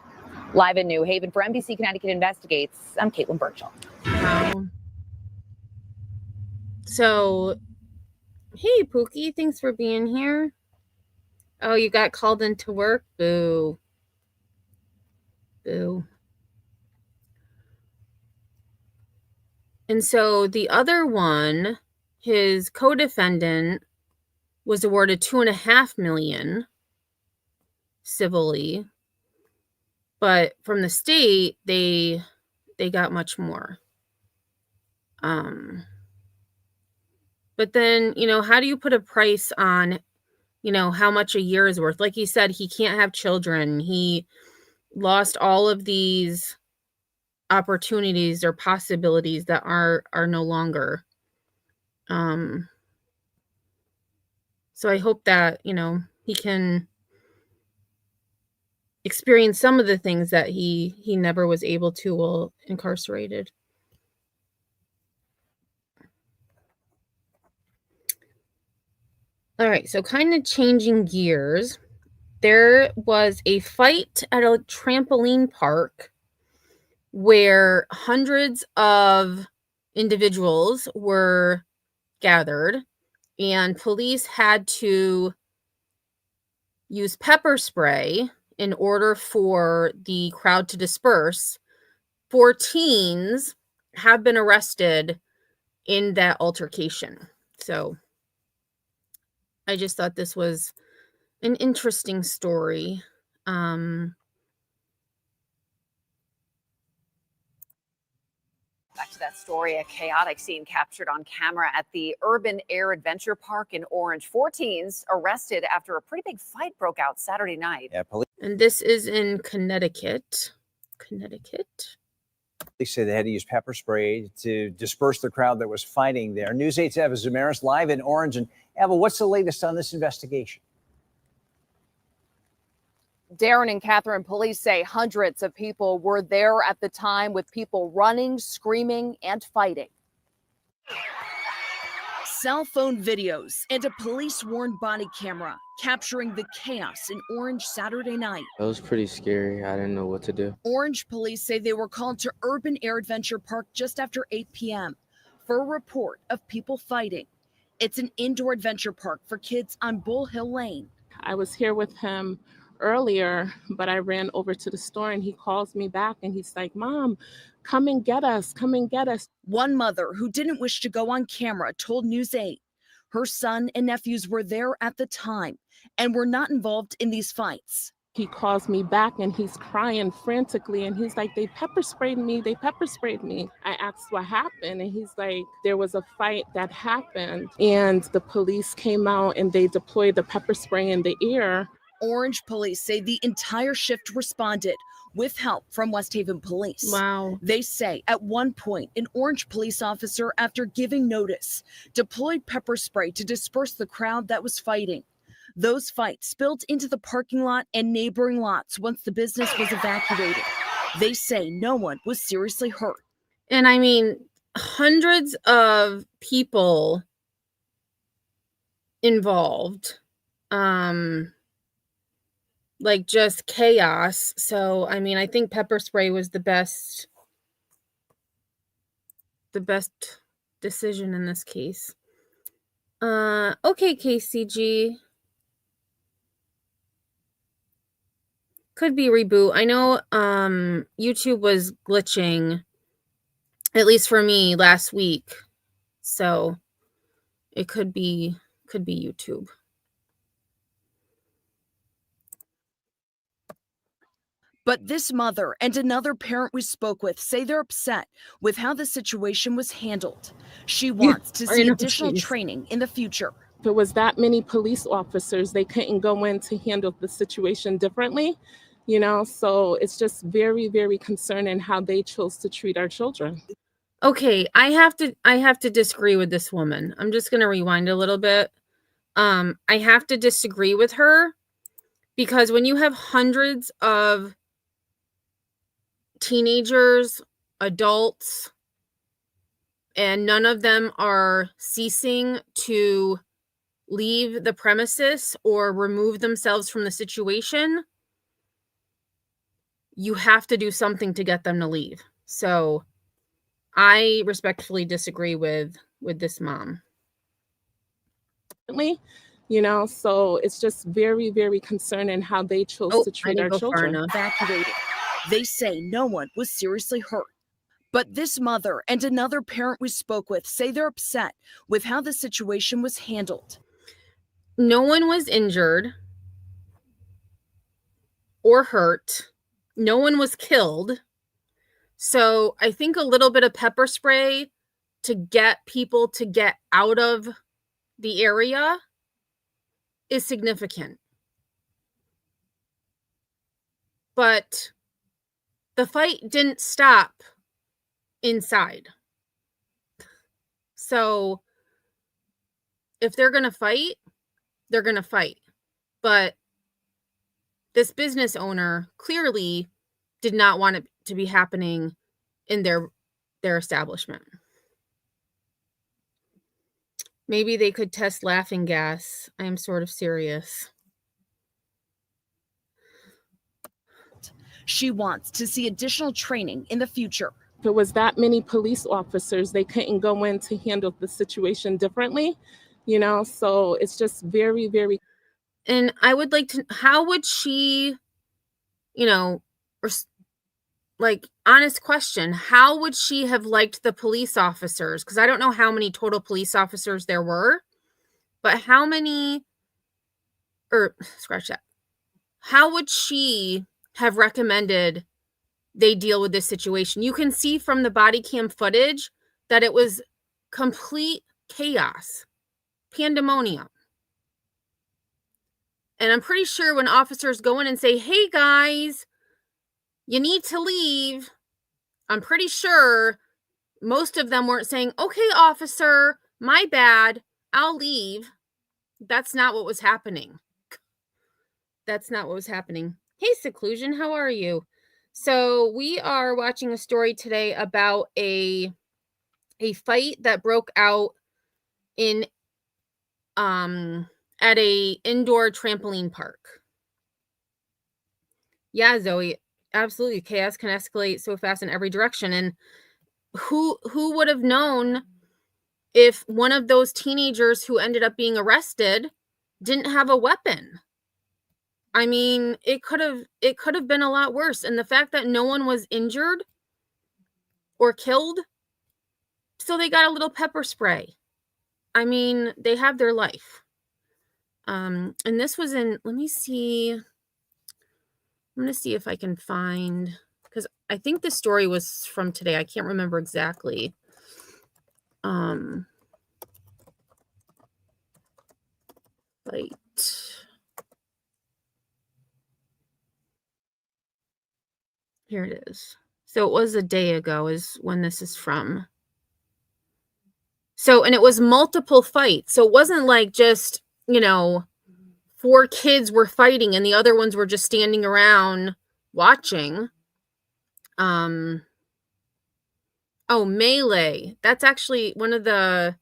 Live in New Haven for NBC Connecticut Investigates, I'm Caitlin Burchell. Wow. So, hey, Pookie, thanks for being here. Oh, you got called into work? Boo. Boo. And so the other one, his co-defendant, was awarded $2.5 million civilly, but from the state they got much more. But then, how do you put a price on, how much a year is worth? Like he said, he can't have children. He lost all of these opportunities or possibilities that are no longer. So I hope that, he can experience some of the things that he never was able to while incarcerated. All right, so kind of changing gears. There was a fight at a trampoline park where hundreds of individuals were gathered, and police had to use pepper spray in order for the crowd to disperse. 4 teens have been arrested in that altercation. So I just thought this was an interesting story. Back to that story, a chaotic scene captured on camera at the Urban Air Adventure Park in Orange. 4 teens arrested after a pretty big fight broke out Saturday night. Yeah, police. And this is in Connecticut. They say they had to use pepper spray to disperse the crowd that was fighting there. News 8's Eva Zamaris live in Orange. And Eva, what's the latest on this investigation? Darren and Catherine, police say hundreds of people were there at the time, with people running, screaming, and fighting. Cell phone videos and a police-worn body camera capturing the chaos in Orange Saturday night. It was pretty scary. I didn't know what to do. Orange police say they were called to Urban Air Adventure Park just after 8 p.m. for a report of people fighting. It's an indoor adventure park for kids on Bull Hill Lane. I was here with him earlier, but I ran over to the store and he calls me back and he's like, "Mom, come and get us, come and get us." One mother who didn't wish to go on camera told News 8 her son and nephews were there at the time and were not involved in these fights. He calls me back and he's crying frantically and he's like, "They pepper sprayed me, they pepper sprayed me." I asked what happened and he's like, "There was a fight that happened and the police came out and they deployed the pepper spray in the air." Orange police say the entire shift responded with help from West Haven police. Wow. They say at one point, an Orange police officer, after giving notice, deployed pepper spray to disperse the crowd that was fighting. Those fights spilled into the parking lot and neighboring lots once the business was evacuated. They say no one was seriously hurt. And I mean, hundreds of people involved. Like just chaos. So, I mean, I think pepper spray was the best decision in this case. Okay, KCG. Could be reboot. I know YouTube was glitching, at least for me, last week. So It could be YouTube. But this mother and another parent we spoke with say they're upset with how the situation was handled. She wants to see additional training in the future. If it was that many police officers, they couldn't go in to handle the situation differently, so it's just very, very concerning how they chose to treat our children. Okay, I have to disagree with this woman. I'm just going to rewind a little bit. I have to disagree with her because when you have hundreds of teenagers, adults, and none of them are ceasing to leave the premises or remove themselves from the situation, you have to do something to get them to leave. So I respectfully disagree with this mom. So it's just very, very concerning how they chose to treat our children. Evacuated. They say no one was seriously hurt. But this mother and another parent we spoke with say they're upset with how the situation was handled. No one was injured or hurt. No one was killed. So I think a little bit of pepper spray to get people to get out of the area is significant. But the fight didn't stop inside. So if they're going to fight, they're going to fight. But this business owner clearly did not want it to be happening in their establishment. Maybe they could test laughing gas. I am sort of serious. She wants to see additional training in the future. If it was that many police officers, they couldn't go in to handle the situation differently, so it's just very, very. And I would like to, how would she, honest question, how would she have liked the police officers? Because I don't know how many total police officers there were, but how many, scratch that. How would she have recommended they deal with this situation? You can see from the body cam footage that it was complete chaos, pandemonium. And I'm pretty sure when officers go in and say, hey guys, you need to leave, I'm pretty sure most of them weren't saying, okay, officer, my bad, I'll leave. That's not what was happening. That's not what was happening. Hey, Seclusion, how are you? So we are watching a story today about a fight that broke out in at a indoor trampoline park. Yeah, Zoe, absolutely. Chaos can escalate so fast in every direction. And who would have known if one of those teenagers who ended up being arrested didn't have a weapon? I mean, it could have been a lot worse. And the fact that no one was injured or killed, so they got a little pepper spray. I mean, they have their life. And this was in, let me see. I'm going to see if I can find, because I think the story was from today. I can't remember exactly. Fight. Here it is. So it was a day ago is when this is from. So, and it was multiple fights. So it wasn't like just, 4 kids were fighting and the other ones were just standing around watching. Oh, melee. That's actually one of the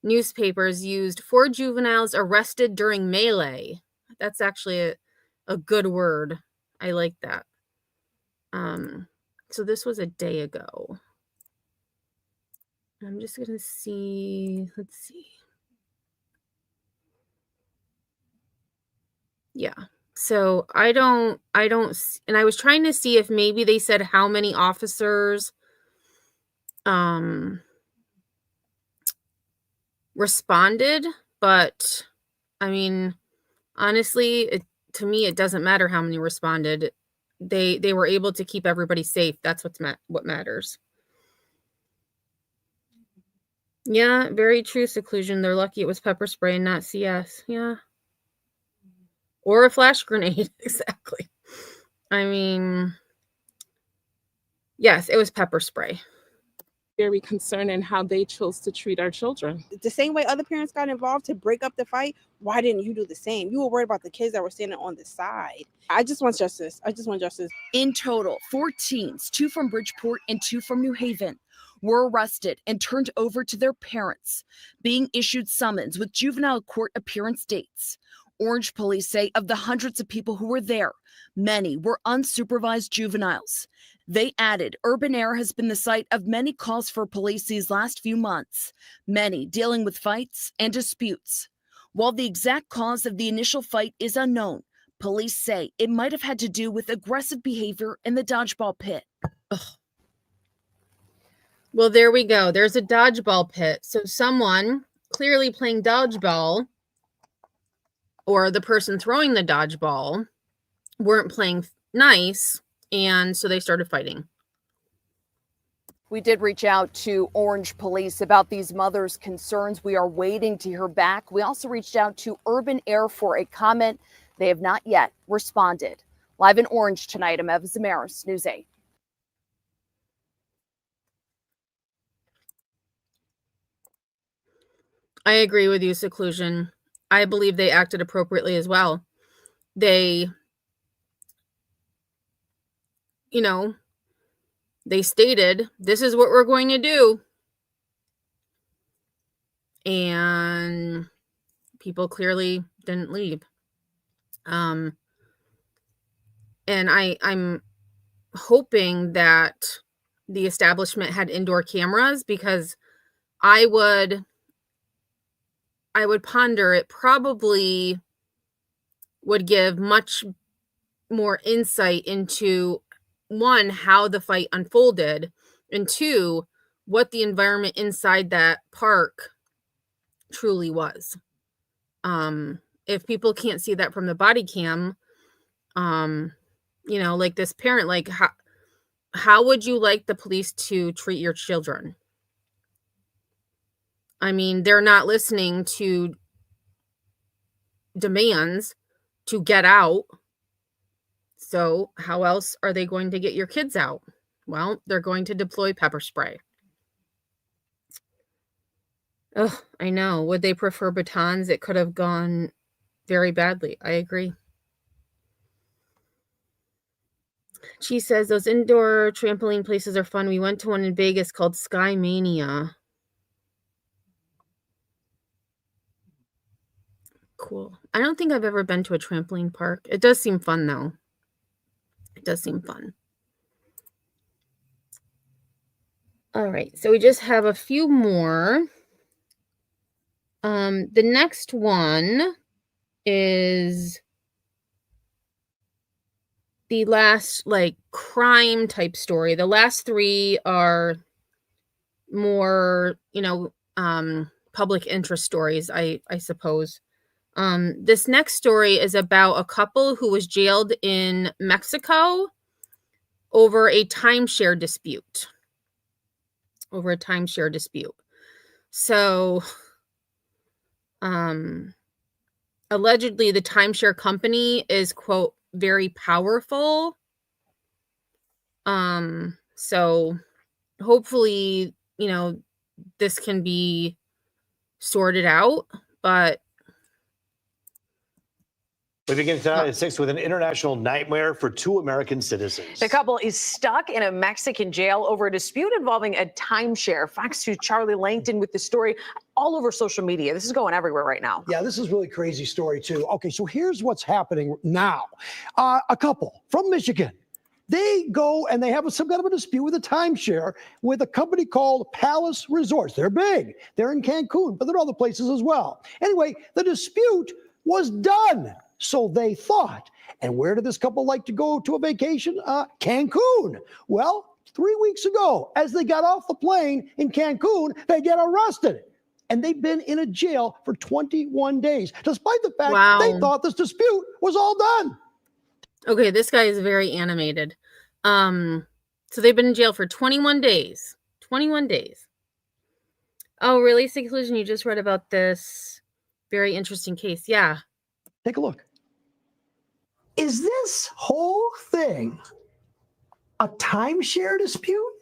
newspapers used 4 juveniles arrested during melee. That's actually a good word. I like that. So this was a day ago. I'm just going to see, let's see. Yeah. So I don't, and I was trying to see if maybe they said how many officers, responded, but I mean, honestly, to me, it doesn't matter how many responded. They were able to keep everybody safe. That's what matters. Yeah, very true, Seclusion. They're lucky it was pepper spray and not CS. Yeah. Or a flash grenade. Exactly. I mean, yes, it was pepper spray. Very concerned in how they chose to treat our children. The same way other parents got involved to break up the fight, why didn't you do the same? You were worried about the kids that were standing on the side. I just want justice. I just want justice. In total, 4 teens, 2 from Bridgeport and 2 from New Haven, were arrested and turned over to their parents, being issued summons with juvenile court appearance dates. Orange police say of the hundreds of people who were there, many were unsupervised juveniles. They added urban air has been the site of many calls for police these last few months, many dealing with fights and disputes. While the exact cause of the initial fight is unknown, police say it might have had to do with aggressive behavior in the dodgeball pit. Ugh. Well, there we go. There's a dodgeball pit. So someone clearly playing dodgeball, or the person throwing the dodgeball, weren't playing nice, and so they started fighting. We did reach out to Orange Police about these mothers' concerns. We are waiting to hear back. We also reached out to Urban Air for a comment. They have not yet responded. Live in Orange tonight, I'm Eva Zamaris, News 8. I agree with you, Seclusion. I believe they acted appropriately as well. They, they stated, this is what we're going to do. And people clearly didn't leave. And I'm hoping that the establishment had indoor cameras, because I would ponder it probably would give much more insight into, one, how the fight unfolded, and two, what the environment inside that park truly was. If people can't see that from the body cam, like this parent, like how would you like the police to treat your children? I mean, they're not listening to demands to get out. So how else are they going to get your kids out? Well, they're going to deploy pepper spray. Ugh, I know. Would they prefer batons? It could have gone very badly. I agree. She says those indoor trampoline places are fun. We went to one in Vegas called Sky Mania. Cool. I don't think I've ever been to a trampoline park. It does seem fun, though. It does seem fun. All right. So we just have a few more. The next one is the last, crime type story. The last 3 are more, public interest stories, I suppose. This next story is about a couple who was jailed in Mexico over a timeshare dispute. So, allegedly the timeshare company is, quote, very powerful. So hopefully, this can be sorted out, but we begin tonight at 6 with an international nightmare for 2 American citizens. The couple is stuck in a Mexican jail over a dispute involving a timeshare. Fox 2's Charlie Langton with the story all over social media. This is going everywhere right now. Yeah, this is really crazy story, too. Okay, so here's what's happening now. A couple from Michigan. They go and they have some kind of a dispute with a timeshare with a company called Palace Resorts. They're big. They're in Cancun, but they're other places as well. Anyway, the dispute was done. So they thought. And where did this couple like to go to a vacation? Cancun. Well, 3 weeks ago, as they got off the plane in Cancun, they get arrested. and they've been in a jail for 21 days, despite the fact Wow. they thought this dispute was all done. Okay, this guy is very animated. So they've been in jail for 21 days. 21 days. Oh, release the conclusion. You just read about this very interesting case. Yeah. Take a look. Is this whole thing a timeshare dispute?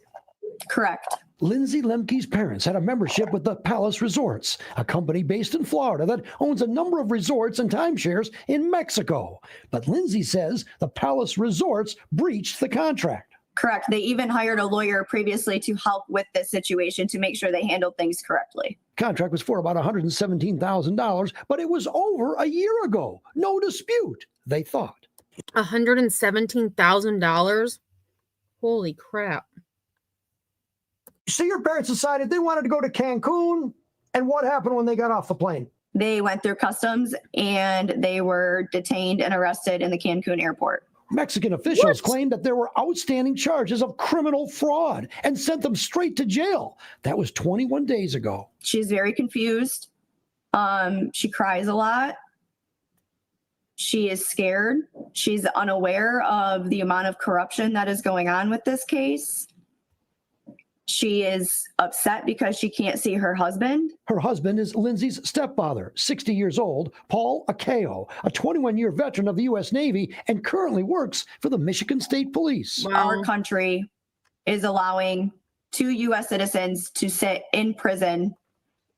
Correct. Lindsay Lemke's parents had a membership with the Palace Resorts, a company based in Florida that owns a number of resorts and timeshares in Mexico. But Lindsay says the Palace Resorts breached the contract. Correct. They even hired a lawyer previously to help with this situation to make sure they handled things correctly. Contract was for about $117,000, but it was over a year ago. No dispute, they thought. $117,000? Holy crap. So your parents decided they wanted to go to Cancun, and what happened when they got off the plane? They went through customs and they were detained and arrested in the Cancun airport. Mexican officials claimed that there were outstanding charges of criminal fraud and sent them straight to jail. That was 21 days ago. She's very confused. She cries a lot. She is scared. She's unaware of the amount of corruption that is going on with this case. She is upset because she can't see her husband. Her husband is Lindsay's stepfather, 60 years old, Paul Akeo, a 21-year veteran of the U.S. Navy and currently works for the Michigan State Police. Our country is allowing 2 U.S. citizens to sit in prison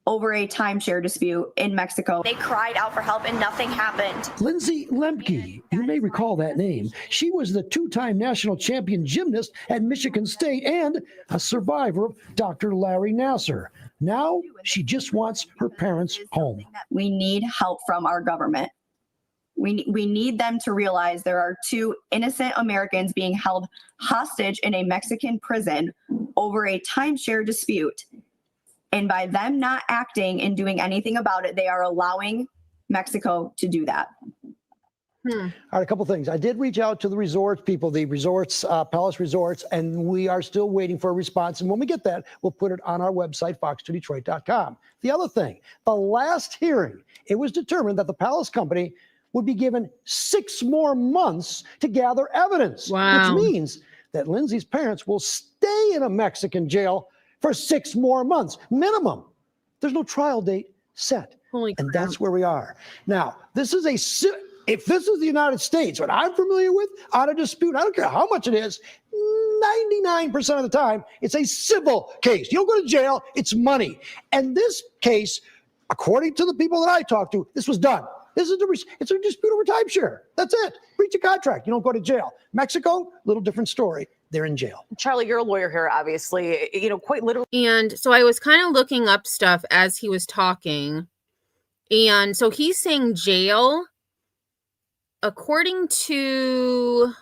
over a timeshare dispute in Mexico. They cried out for help and nothing happened. Lindsay Lemke, you may recall that name. She was the 2-time national champion gymnast at Michigan State and a survivor of Dr. Larry Nassar. Now she just wants her parents home. We need help from our government. We need them to realize there are 2 innocent Americans being held hostage in a Mexican prison over a timeshare dispute. And by them not acting and doing anything about it, they are allowing Mexico to do that. All right, a couple things. I did reach out to the resorts people, the resorts, Palace Resorts, and we are still waiting for a response. And when we get that, we'll put it on our website, fox2detroit.com. The other thing, the last hearing, it was determined that the Palace Company would be given 6 more months to gather evidence, Wow. which means that Lindsay's parents will stay in a Mexican jail for 6 more months, minimum. There's no trial date set. Holy and crap. that's where we are. Now, this is if this is the United States, what I'm familiar with, on a dispute, I don't care how much it is, 99% of the time, it's a civil case. You don't go to jail, it's money. And this case, according to the people that I talked to, this was done. It's a dispute over timeshare. That's it. Breach of contract. You don't go to jail. Mexico, little different story. They're in jail. Charlie, you're a lawyer here, obviously, quite literally. And so I was kind of looking up stuff as he was talking. And so he's saying jail, according to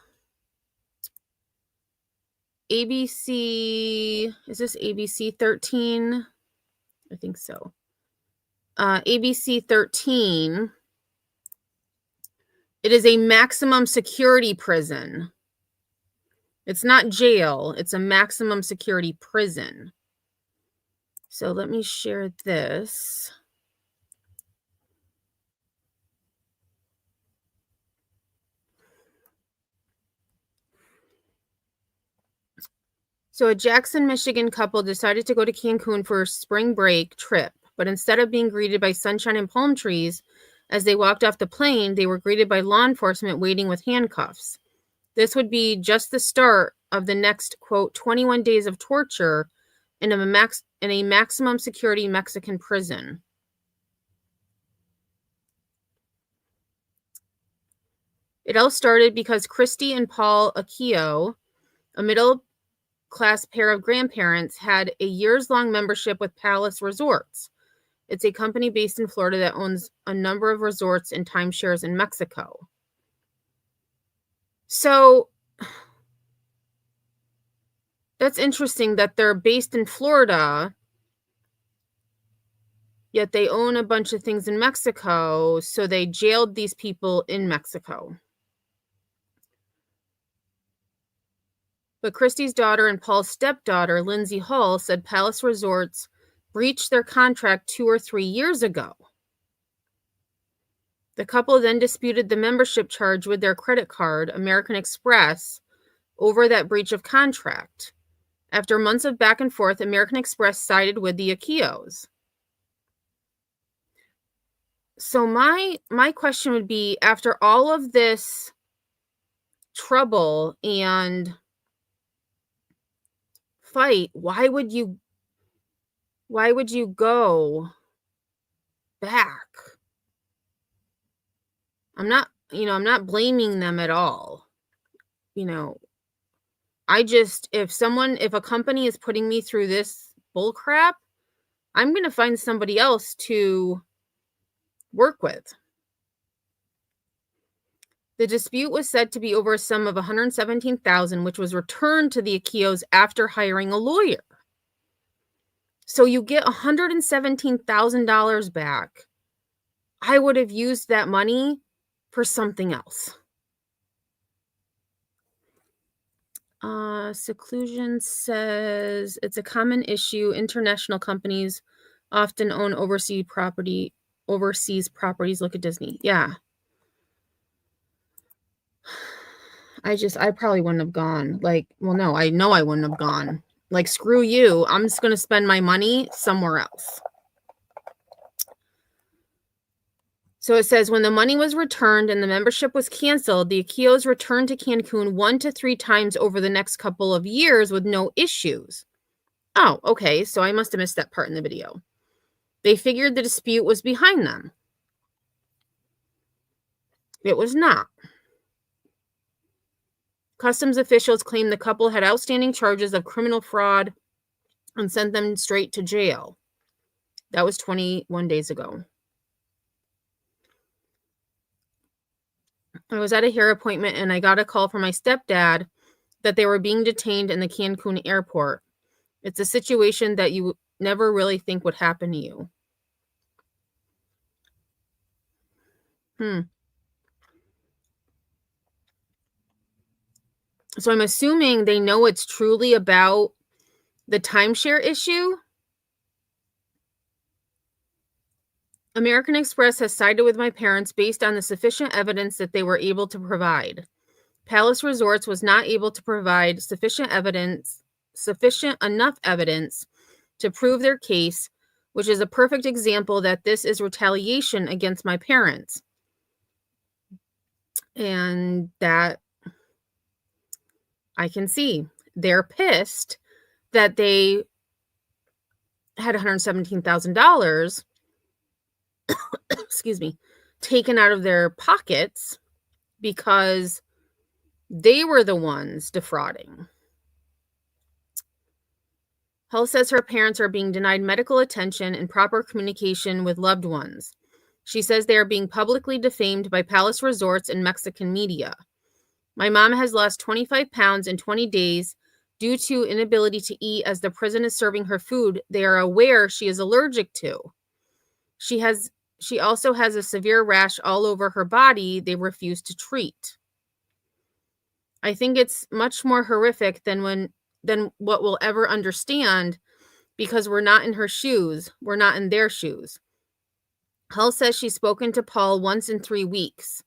ABC, is this ABC 13? I think so. ABC 13. It is a maximum security prison. It's not jail. It's a maximum security prison. So let me share this. So a Jackson, Michigan couple decided to go to Cancun for a spring break trip, but instead of being greeted by sunshine and palm trees, as they walked off the plane, they were greeted by law enforcement waiting with handcuffs. This would be just the start of the next, quote, 21 days of torture in a maximum security Mexican prison. It all started because Christy and Paul Akio, a middle-class pair of grandparents, had a years-long membership with Palace Resorts. It's a company based in Florida that owns a number of resorts and timeshares in Mexico. So that's interesting that they're based in Florida, yet they own a bunch of things in Mexico, so they jailed these people in Mexico. But Christy's daughter and Paul's stepdaughter, Lindsay Hall, said Palace Resorts breached their contract 2 or 3 years ago. The couple then disputed the membership charge with their credit card, American Express, over that breach of contract. After months of back and forth, American Express sided with the Akios. So my question would be, after all of this trouble and fight, why would you go back? I'm not blaming them at all. If a company is putting me through this bull crap, I'm going to find somebody else to work with. The dispute was said to be over a sum of $117,000, which was returned to the Akios after hiring a lawyer. So you get $117,000 back. I would have used that money for something else. Seclusion says it's a common issue. International companies often own overseas properties. Look at Disney. Yeah. I probably wouldn't have gone. No, I know I wouldn't have gone. Screw you. I'm just going to spend my money somewhere else. So it says, when the money was returned and the membership was canceled, the Akios returned to Cancun 1 to 3 times over the next couple of years with no issues. Oh, okay. So I must have missed that part in the video. They figured the dispute was behind them. It was not. Customs officials claimed the couple had outstanding charges of criminal fraud and sent them straight to jail. That was 21 days ago. I was at a hair appointment and I got a call from my stepdad that they were being detained in the Cancun airport. It's a situation that you never really think would happen to you. So I'm assuming they know it's truly about the timeshare issue. American Express has sided with my parents based on the sufficient evidence that they were able to provide. Palace Resorts was not able to provide sufficient enough evidence to prove their case, which is a perfect example that this is retaliation against my parents. And that I can see. They're pissed that they had $117,000 excuse me, taken out of their pockets because they were the ones defrauding. Hull says her parents are being denied medical attention and proper communication with loved ones. She says they are being publicly defamed by Palace Resorts and Mexican media. My mom has lost 25 pounds in 20 days due to inability to eat as the prison is serving her food they are aware she is allergic to. She also has a severe rash all over her body they refuse to treat. I think it's much more horrific than what we'll ever understand because we're not in her shoes. We're not in their shoes. Hull says she's spoken to Paul once in 3 weeks.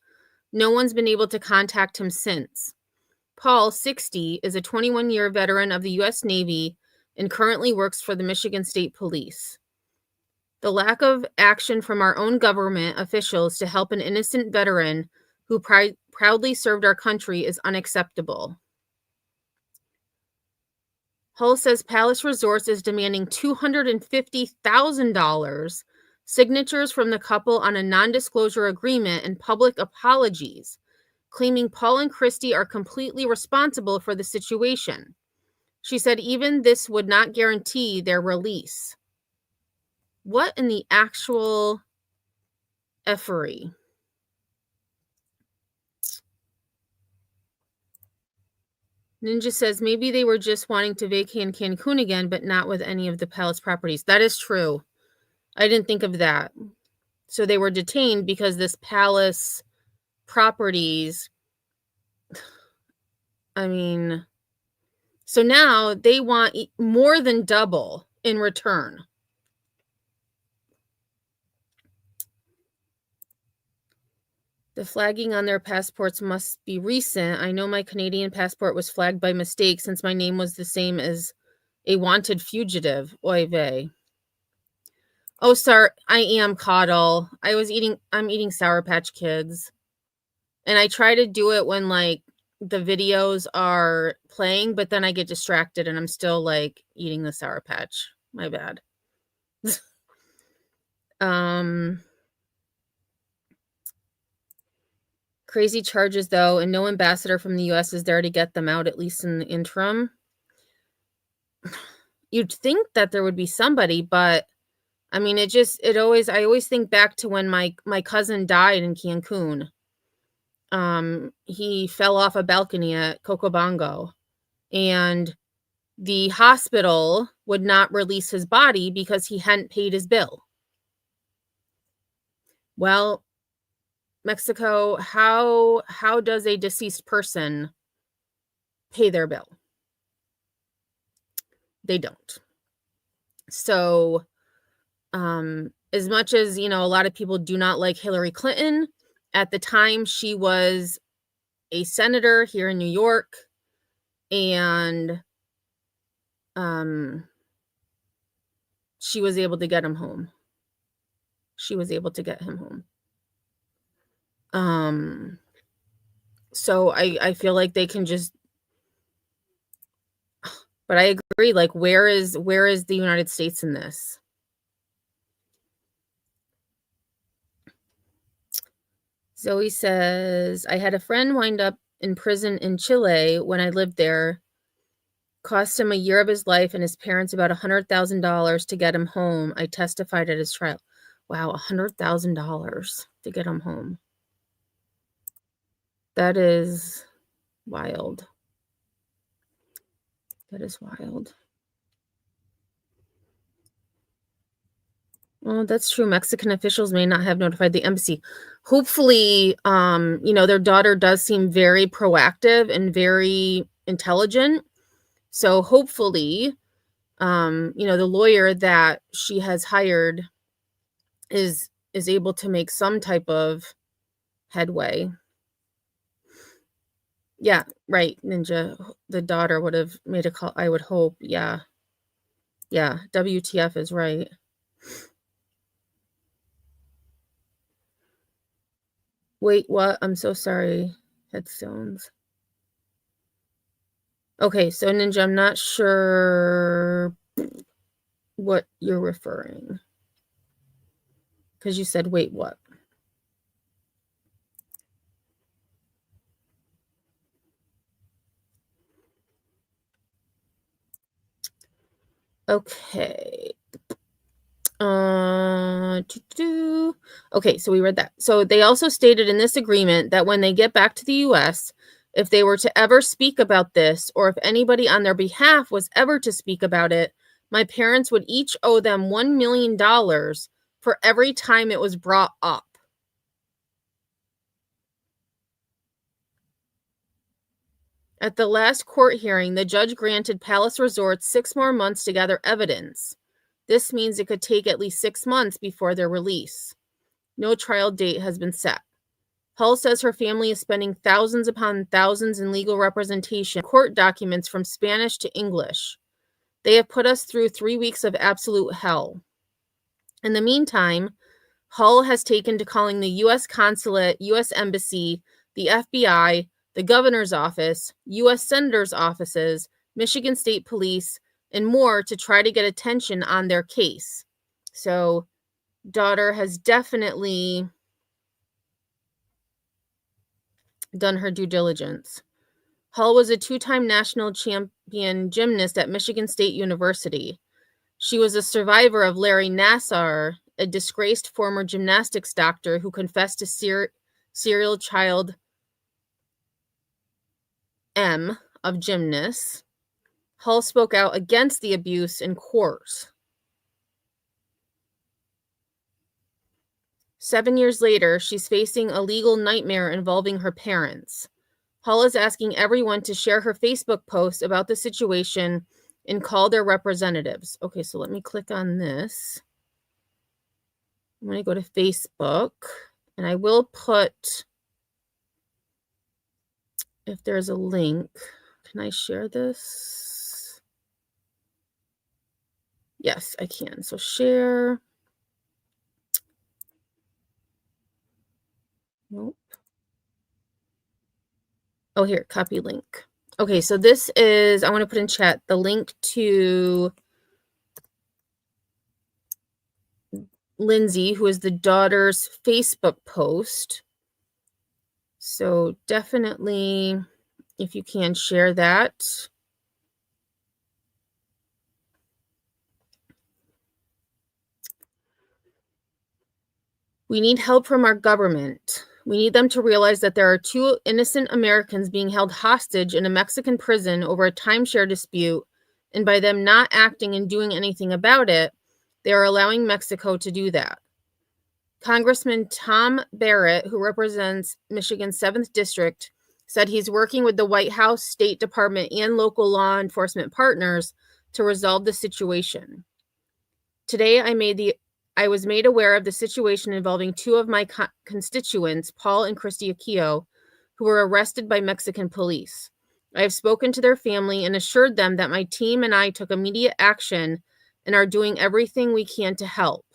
No one's been able to contact him since. Paul, 60, is a 21-year veteran of the U.S. Navy and currently works for the Michigan State Police. The lack of action from our own government officials to help an innocent veteran who proudly served our country is unacceptable. Hull says Palace Resorts is demanding $250,000, signatures from the couple on a non-disclosure agreement, and public apologies, claiming Paul and Christy are completely responsible for the situation. She said even this would not guarantee their release. What in the actual effery? Ninja says maybe they were just wanting to vacate in Cancun again, but not with any of the Palace properties. That is true. I didn't think of that. So they were detained because this Palace properties, so now they want more than double in return. The flagging on their passports must be recent. I know my Canadian passport was flagged by mistake since my name was the same as a wanted fugitive. Oy vey. Oh, sorry. I am Coddle. I'm eating Sour Patch Kids. And I try to do it when like the videos are playing, but then I get distracted and I'm still like eating the Sour Patch. My bad. Crazy charges though, and no ambassador from the US is there to get them out, at least in the interim. You'd think that there would be somebody, but I mean, I always think back to when my cousin died in Cancun. He fell off a balcony at Cocobongo, and the hospital would not release his body because he hadn't paid his bill. Well, Mexico, how does a deceased person pay their bill? They don't. So, as much as, a lot of people do not like Hillary Clinton, at the time she was a senator here in New York, and she was able to get him home. She was able to get him home. So I feel like they can just, but I agree, like, where is the United States in this? Zoe says, I had a friend wind up in prison in Chile when I lived there. Cost him a year of his life and his parents about $100,000 to get him home. I testified at his trial. Wow, $100,000 to get him home. That is wild. That is wild. Well, that's true. Mexican officials may not have notified the embassy. Hopefully, their daughter does seem very proactive and very intelligent. So hopefully, the lawyer that she has hired is able to make some type of headway. Yeah, right, Ninja. The daughter would have made a call, I would hope. Yeah. Yeah, WTF is right. Wait, what? I'm so sorry. Headstones. Okay, so Ninja, I'm not sure what you're referring. Because you said, wait, what? Okay. Okay, so we read that. So they also stated in this agreement that when they get back to the US, if they were to ever speak about this, or if anybody on their behalf was ever to speak about it, my parents would each owe them $1 million for every time it was brought up. At the last court hearing, the judge granted Palace Resorts 6 more months to gather evidence. This means it could take at least 6 months before their release. No trial date has been set. Hull says her family is spending thousands upon thousands in legal representation, court documents from Spanish to English. They have put us through 3 weeks of absolute hell. In the meantime, Hull has taken to calling the U.S. consulate, U.S. embassy, the FBI, the governor's office, U.S. senators' offices, Michigan State Police, and more to try to get attention on their case. So, daughter has definitely done her due diligence. Hull was a 2-time national champion gymnast at Michigan State University. She was a survivor of Larry Nassar, a disgraced former gymnastics doctor who confessed to serial child M of gymnasts. Hull spoke out against the abuse in court. 7 years later, she's facing a legal nightmare involving her parents. Hull is asking everyone to share her Facebook post about the situation and call their representatives. Okay, so let me click on this. I'm going to go to Facebook, and I will put if there's a link. Can I share this? Yes, I can. So share. Nope. Oh, here, copy link. Okay, so this is, I want to put in chat the link to Lindsay, who is the daughter's Facebook post. So definitely, if you can share that. We need help from our government. We need them to realize that there are 2 innocent Americans being held hostage in a Mexican prison over a timeshare dispute, and by them not acting and doing anything about it, they are allowing Mexico to do that. Congressman Tom Barrett, who represents Michigan's 7th District, said he's working with the White House, State Department, and local law enforcement partners to resolve the situation. Today, I was made aware of the situation involving 2 of my constituents, Paul and Christy Aquillo, who were arrested by Mexican police. I have spoken to their family and assured them that my team and I took immediate action and are doing everything we can to help.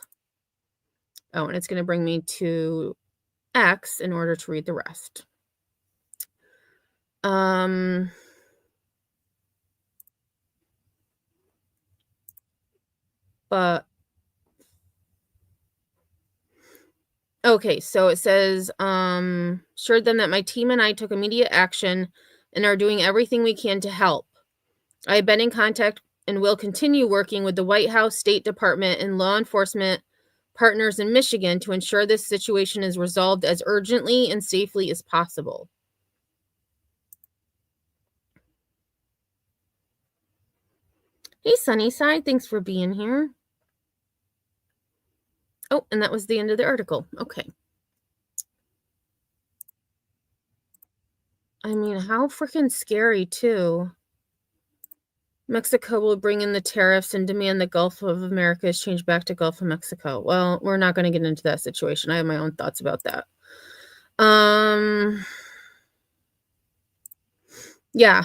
Oh, and it's going to bring me to X in order to read the rest. But okay, so it says, assured them that my team and I took immediate action and are doing everything we can to help. I have been in contact and will continue working with the White House, State Department, and law enforcement partners in Michigan to ensure this situation is resolved as urgently and safely as possible. Hey, Sunnyside, thanks for being here. Oh, and that was the end of the article. Okay. I mean, how freaking scary, too. Mexico will bring in the tariffs and demand the Gulf of America is changed back to Gulf of Mexico. Well, we're not going to get into that situation. I have my own thoughts about that. Yeah.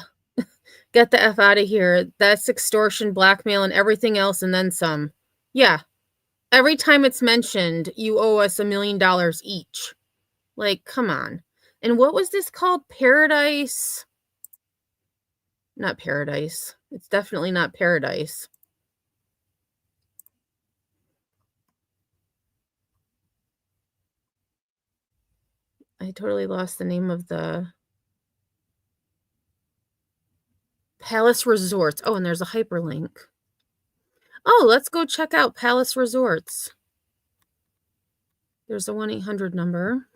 Get the F out of here. That's extortion, blackmail, and everything else, and then some. Yeah. Every time it's mentioned, you owe us $1 million each. Like, come on. And what was this called? Paradise? Not paradise. It's definitely not paradise. I totally lost the name of the Palace Resorts. Oh, and there's a hyperlink. Oh, let's go check out Palace Resorts. There's a 1-800 number.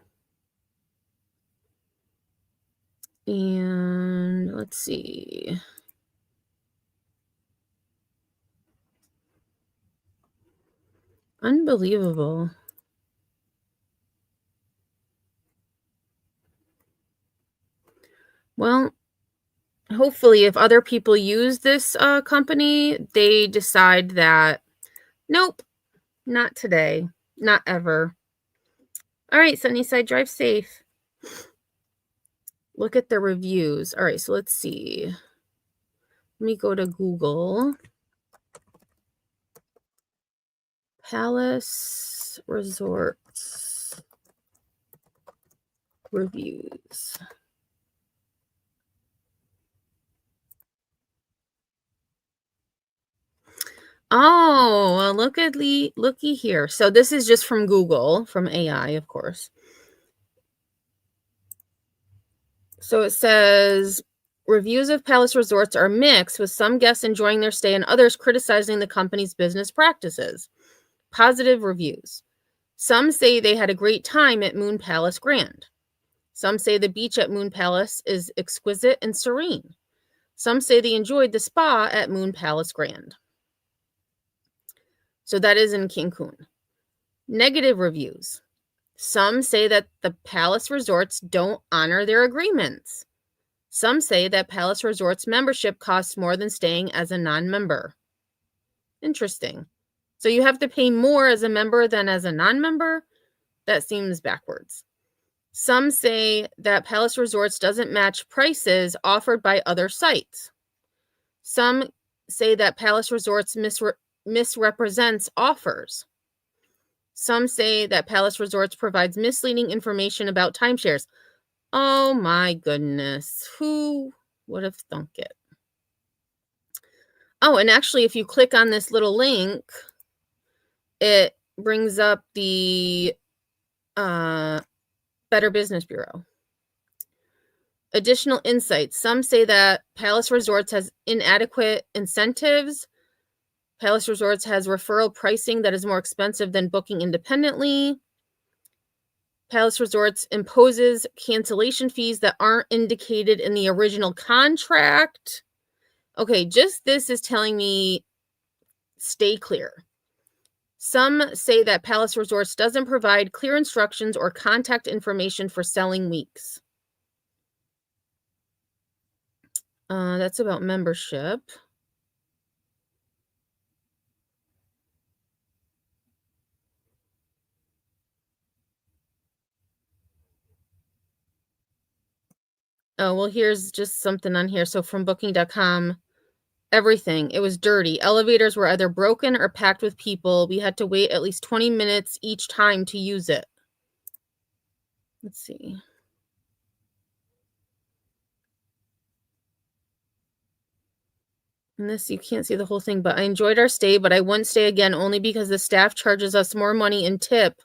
And let's see. Unbelievable. Well, hopefully if other people use this company, they decide that, nope, not today, not ever. All right, Sunnyside, drive safe. Look at the reviews. All right, so let's see. Let me go to Google. Palace Resorts reviews. Oh, well, looky here. So this is just from Google, from AI, of course. So it says, reviews of Palace Resorts are mixed, with some guests enjoying their stay and others criticizing the company's business practices. Positive reviews. Some say they had a great time at Moon Palace Grand. Some say the beach at Moon Palace is exquisite and serene. Some say they enjoyed the spa at Moon Palace Grand. So that is in Cancun. Negative reviews. Some say that the Palace Resorts don't honor their agreements. Some say that Palace Resorts membership costs more than staying as a non-member. Interesting. So you have to pay more as a member than as a non-member? That seems backwards. Some say that Palace Resorts doesn't match prices offered by other sites. Some say that Palace Resorts misrepresents offers. Some say that Palace Resorts provides misleading information about timeshares. Oh my goodness. Who would have thunk it? Oh, and actually, if you click on this little link, it brings up the Better Business Bureau. Additional insights. Some say that Palace Resorts has inadequate incentives. Palace Resorts has referral pricing that is more expensive than booking independently. Palace Resorts imposes cancellation fees that aren't indicated in the original contract. Okay, just this is telling me stay clear. Some say that Palace Resorts doesn't provide clear instructions or contact information for selling weeks. That's about membership. Oh, well, here's just something on here. So from booking.com, everything. It was dirty. Elevators were either broken or packed with people. We had to wait at least 20 minutes each time to use it. Let's see. And this, you can't see the whole thing, but I enjoyed our stay, but I wouldn't stay again only because the staff charges us more money in tip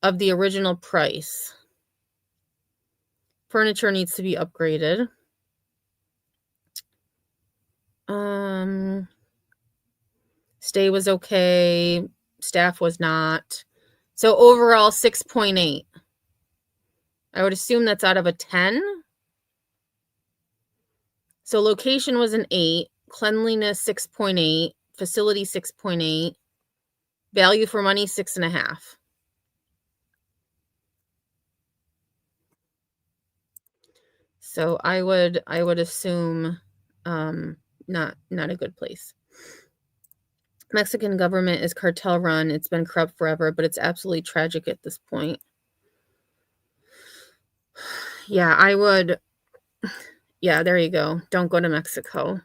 of the original price. Furniture needs to be upgraded. Stay was okay. Staff was not. So overall, 6.8. I would assume that's out of a 10. So location was an 8. Cleanliness, 6.8. Facility, 6.8. Value for money, 6.5. So I would assume not a good place. Mexican government is cartel run. It's been corrupt forever, but it's absolutely tragic at this point. Yeah, I would. Yeah, there you go. Don't go to Mexico.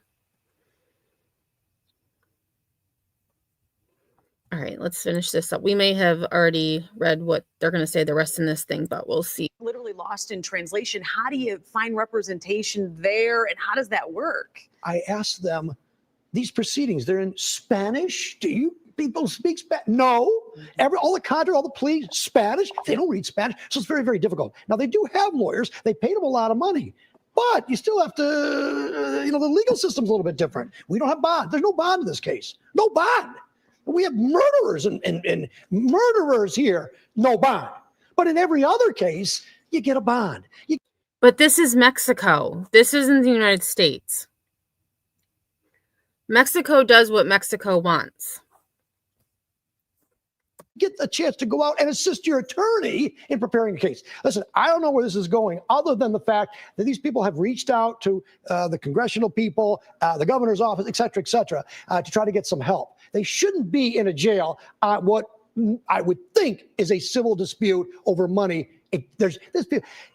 All right, let's finish this up. We may have already read what they're going to say the rest in this thing, but we'll see. Literally lost in translation. How do you find representation there, and how does that work? I asked them, these proceedings, they're in Spanish. Do you people speak Spanish? No. All the contract, all the pleas, Spanish. They don't read Spanish, so it's very, very difficult. Now, they do have lawyers. They paid them a lot of money. But you still have to, the legal system's a little bit different. We don't have bond. There's no bond in this case. No bond. We have murderers and murderers here, no bond. But in every other case, you get a bond. But this is Mexico. This isn't the United States. Mexico does what Mexico wants. Get a chance to go out and assist your attorney in preparing a case. Listen, I don't know where this is going other than the fact that these people have reached out to the congressional people, the governor's office, et cetera, to try to get some help. They shouldn't be in a jail what I would think is a civil dispute over money. There's this.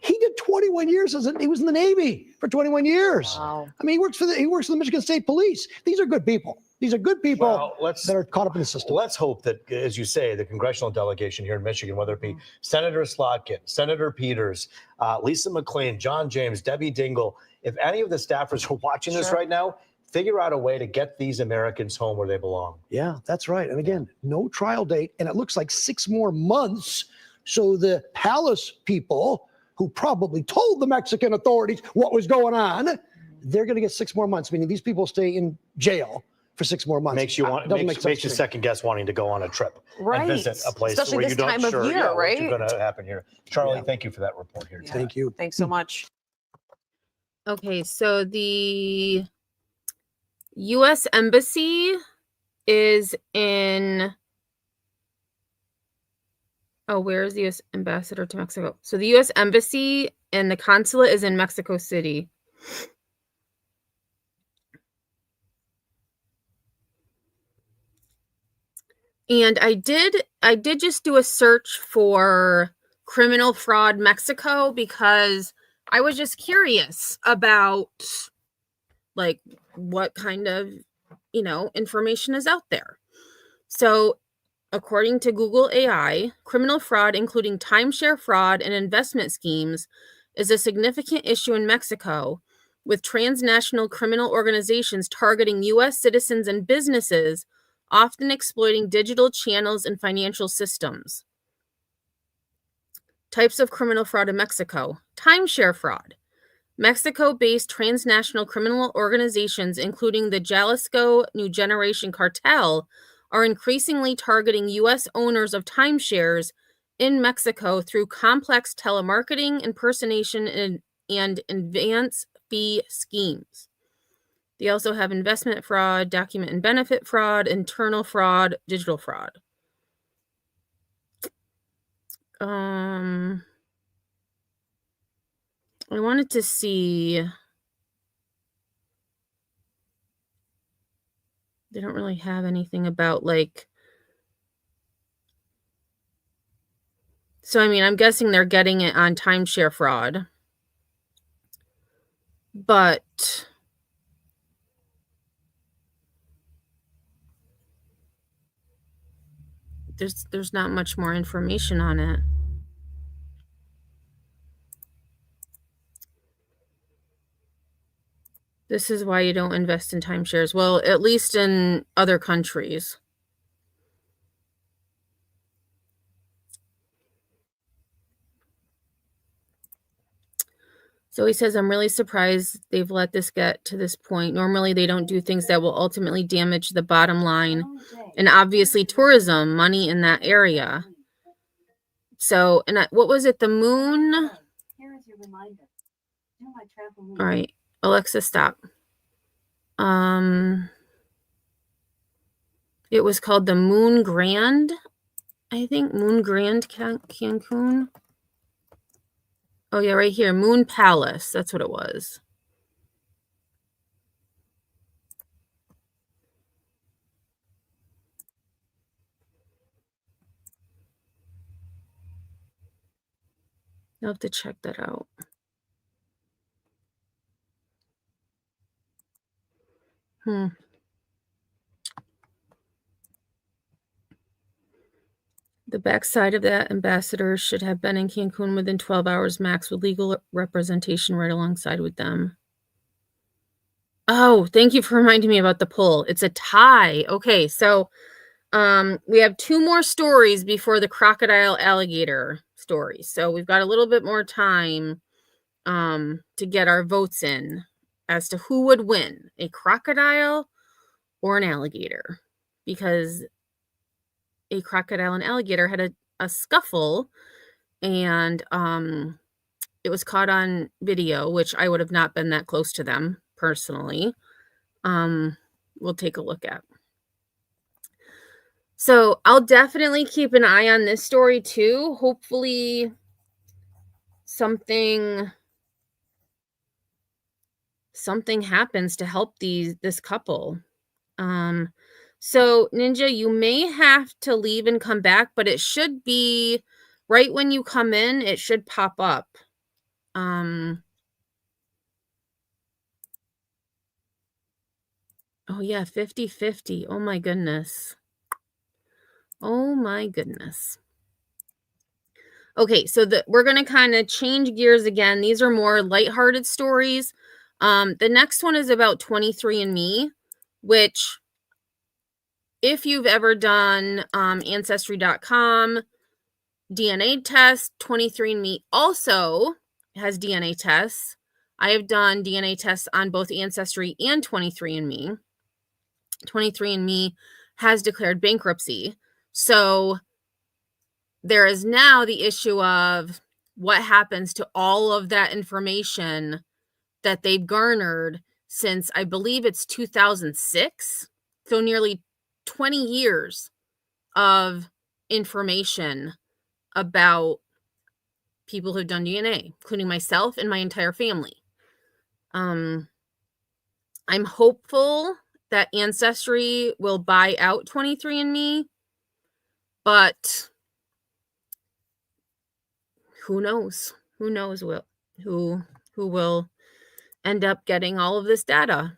He did 21 years he was in the Navy for 21 years. Wow. I mean, he works for the Michigan State Police. These are good people. These are good people that are caught up in the system. Let's hope that, as you say, the congressional delegation here in Michigan, whether it be Senator Slotkin, Senator Peters, Lisa McClain, John James, Debbie Dingell, if any of the staffers are watching this right now, figure out a way to get these Americans home where they belong. Yeah, that's right. And again, no trial date, and it looks like 6 more months. So the palace people who probably told the Mexican authorities what was going on, they're going to get 6 more months, meaning these people stay in jail for 6 more months. Makes you second guess wanting to go on a trip and visit a place especially where this you're not time of sure year, right? what's going to happen here. Charlie, thank you for that report here. Yeah. Thank you. Thanks so much. Okay, so the U.S. Embassy is in... Oh, where is the U.S. ambassador to Mexico? So the U.S. Embassy and the consulate is in Mexico City. And I did just do a search for Criminal Fraud Mexico, because I was just curious about like what kind of, information is out there. So according to Google AI, criminal fraud, including timeshare fraud and investment schemes, is a significant issue in Mexico, with transnational criminal organizations targeting U.S. citizens and businesses, often exploiting digital channels and financial systems. Types of criminal fraud in Mexico. Timeshare fraud. Mexico-based transnational criminal organizations, including the Jalisco New Generation Cartel, are increasingly targeting U.S. owners of timeshares in Mexico through complex telemarketing, impersonation, and advance fee schemes. They also have investment fraud, document and benefit fraud, internal fraud, digital fraud. I wanted to see. They don't really have anything about so I mean, I'm guessing they're getting it on timeshare fraud. But there's not much more information on it. This is why you don't invest in timeshares. Well, at least in other countries. So he says, I'm really surprised they've let this get to this point. Normally, they don't do things that will ultimately damage the bottom line and obviously tourism, money in that area. So, and what was it? The moon? All right, Alexa, stop. It was called the Moon Grand, I think. Moon Grand Cancun. Oh, yeah, right here. Moon Palace. That's what it was. I'll have to check that out. The backside of that ambassador should have been in Cancun within 12 hours max with legal representation right alongside with them. Oh, thank you for reminding me about the poll. It's a tie. Okay, so we have 2 more stories before the crocodile alligator story. So we've got a little bit more time to get our votes in as to who would win, a crocodile or an alligator, because a crocodile and alligator had a scuffle, and it was caught on video, which I would have not been that close to them personally. We'll take a look at. So I'll definitely keep an eye on this story too. Hopefully something happens to help this couple. So Ninja, you may have to leave and come back, but it should be right when you come in, it should pop up. Oh yeah, 50-50. Oh my goodness. Oh my goodness. Okay, so we're going to kind of change gears again. These are more lighthearted stories. The next one is about 23andMe, which if you've ever done Ancestry.com DNA test, 23andMe also has DNA tests. I have done DNA tests on both Ancestry and 23andMe. 23andMe has declared bankruptcy. So there is now the issue of what happens to all of that information that they've garnered since, I believe it's 2006. So nearly 20 years of information about people who've done DNA, including myself and my entire family. I'm hopeful that Ancestry will buy out 23andMe, but who knows? Who knows who will end up getting all of this data?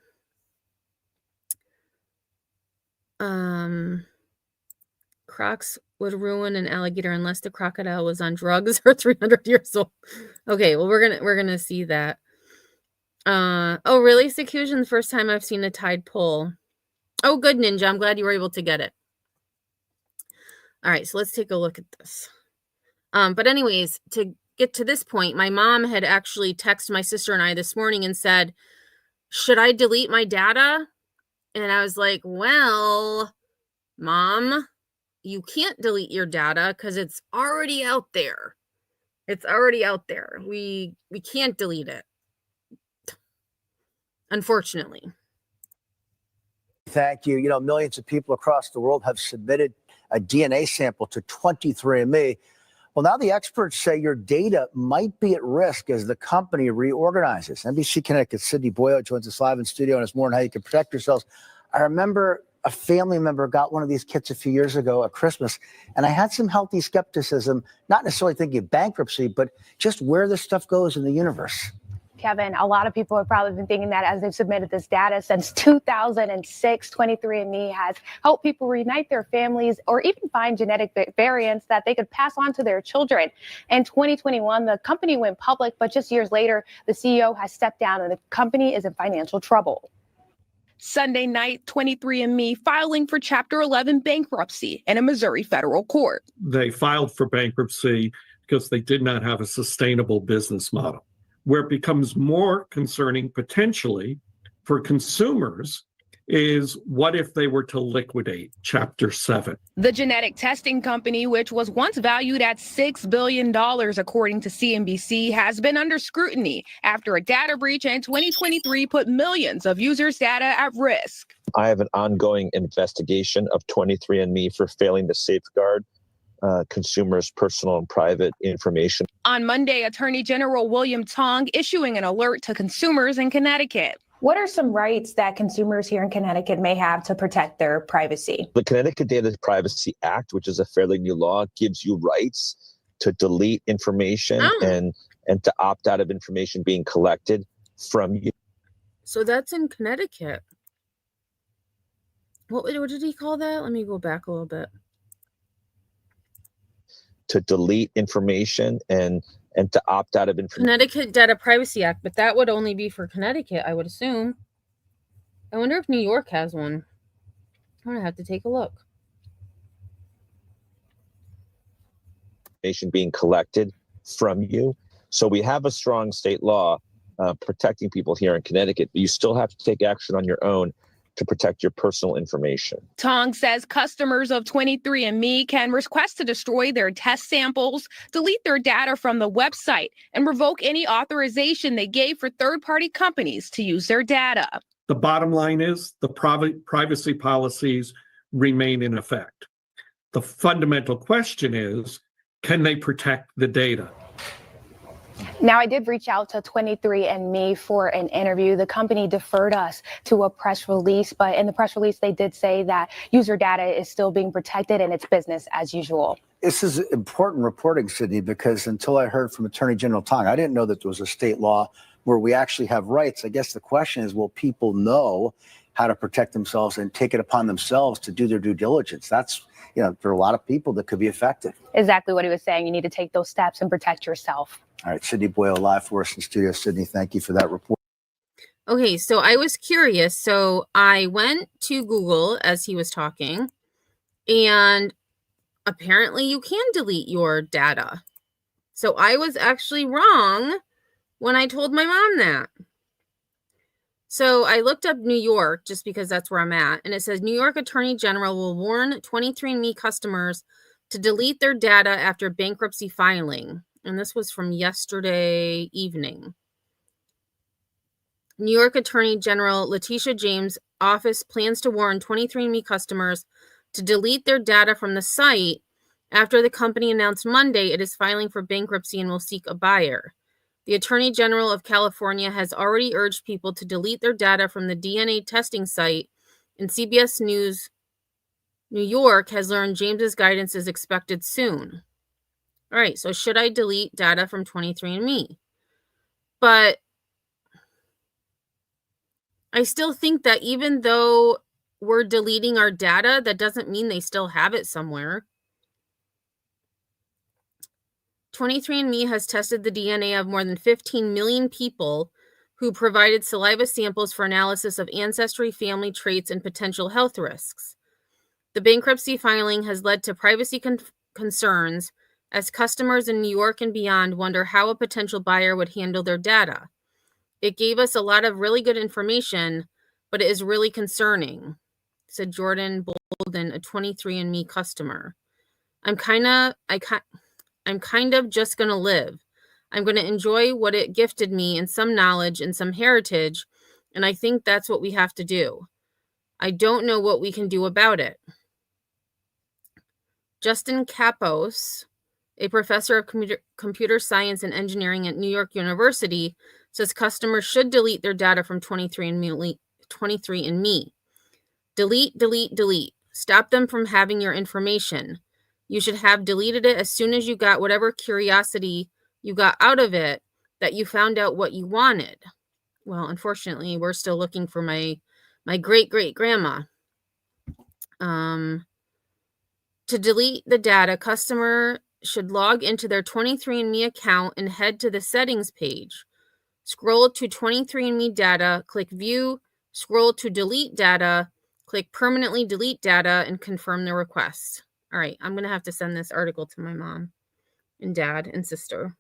Crocs would ruin an alligator unless the crocodile was on drugs or 300 years old. Okay, well, we're gonna see that. Oh, really, Secusion? The first time I've seen a tide pull. Oh, good, Ninja. I'm glad you were able to get it. All right, so let's take a look at this. But anyways, to get to this point, my mom had actually texted my sister and I this morning and said, should I delete my data? And I was like, well, Mom, you can't delete your data because it's already out there. It's already out there. We can't delete it, unfortunately. Thank you. You know, millions of people across the world have submitted a DNA sample to 23andMe. Well, now the experts say your data might be at risk as the company reorganizes. NBC Connecticut's Sydney Boyle joins us live in studio and has more on how you can protect yourselves. I remember a family member got one of these kits a few years ago at Christmas, and I had some healthy skepticism, not necessarily thinking of bankruptcy, but just where this stuff goes in the universe. Kevin, a lot of people have probably been thinking that as they've submitted this data since 2006, 23andMe has helped people reunite their families or even find genetic variants that they could pass on to their children. In 2021, the company went public, but just years later, the CEO has stepped down and the company is in financial trouble. Sunday night, 23andMe filing for Chapter 11 bankruptcy in a Missouri federal court. They filed for bankruptcy because they did not have a sustainable business model. Where it becomes more concerning potentially for consumers is what if they were to liquidate Chapter 7? The genetic testing company, which was once valued at $6 billion, according to CNBC, has been under scrutiny after a data breach in 2023 put millions of users' data at risk. I have an ongoing investigation of 23andMe for failing to safeguard consumers' personal and private information. On Monday, Attorney General William Tong issuing an alert to consumers in Connecticut. What are some rights that consumers here in Connecticut may have to protect their privacy? The Connecticut Data Privacy Act, which is a fairly new law, gives you rights to delete information and to opt out of information being collected from you. So that's in Connecticut. What did he call that? Let me go back a little bit. To delete information and to opt out of information. Connecticut Data Privacy Act, but that would only be for Connecticut, I would assume. I wonder if New York has one. I'm gonna have to take a look. Information being collected from you. So we have a strong state law protecting people here in Connecticut, but you still have to take action on your own to protect your personal information. Tong says customers of 23andMe can request to destroy their test samples, delete their data from the website, and revoke any authorization they gave for third-party companies to use their data. The bottom line is the privacy policies remain in effect. The fundamental question is, can they protect the data? Now, I did reach out to 23andMe for an interview. The company deferred us to a press release, but in the press release, they did say that user data is still being protected and it's business as usual. This is important reporting, Sydney, because until I heard from Attorney General Tong, I didn't know that there was a state law where we actually have rights. I guess the question is, will people know how to protect themselves and take it upon themselves to do their due diligence? That's, for a lot of people that could be affected. Exactly what he was saying. You need to take those steps and protect yourself. All right, Sydney Boyle live for us in studio. Sydney, thank you for that report. Okay, so I was curious. So I went to Google as he was talking, and apparently you can delete your data. So I was actually wrong when I told my mom that. So I looked up New York just because that's where I'm at. And it says New York Attorney General will warn 23andMe customers to delete their data after bankruptcy filing. And this was from yesterday evening. New York Attorney General Letitia James' office plans to warn 23andMe customers to delete their data from the site after the company announced Monday it is filing for bankruptcy and will seek a buyer. The Attorney General of California has already urged people to delete their data from the DNA testing site, and CBS News New York has learned James's guidance is expected soon. All right, so should I delete data from 23andMe? But I still think that even though we're deleting our data, that doesn't mean they still have it somewhere. 23andMe has tested the DNA of more than 15 million people who provided saliva samples for analysis of ancestry, family traits, and potential health risks. The bankruptcy filing has led to privacy concerns as customers in New York and beyond wonder how a potential buyer would handle their data. It gave us a lot of really good information, but it is really concerning, said Jordan Bolden, a 23andMe customer. I'm kind of just going to live. I'm going to enjoy what it gifted me and some knowledge and some heritage, and I think that's what we have to do. I don't know what we can do about it. Justin Kapos, a professor of computer science and engineering at New York University, says customers should delete their data from 23andMe. Delete, delete, delete. Stop them from having your information. You should have deleted it as soon as you got whatever curiosity you got out of it, that you found out what you wanted. Well, unfortunately, we're still looking for my great-great-grandma. To delete the data, customer should log into their 23andMe account and head to the settings page. Scroll to 23andMe data, click view, scroll to delete data, click permanently delete data, and confirm the request. All right, I'm going to have to send this article to my mom and dad and sister.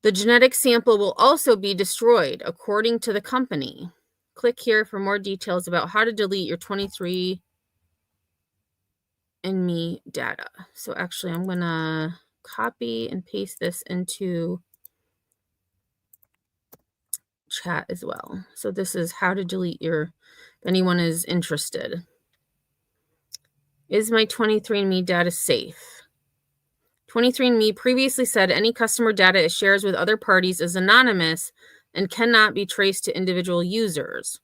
The genetic sample will also be destroyed, according to the company. Click here for more details about how to delete your 23andMe data. So actually, I'm going to copy and paste this into chat as well. So this is how to delete your, if anyone is interested. Is my 23andMe data safe? 23andMe previously said any customer data it shares with other parties is anonymous and cannot be traced to individual users.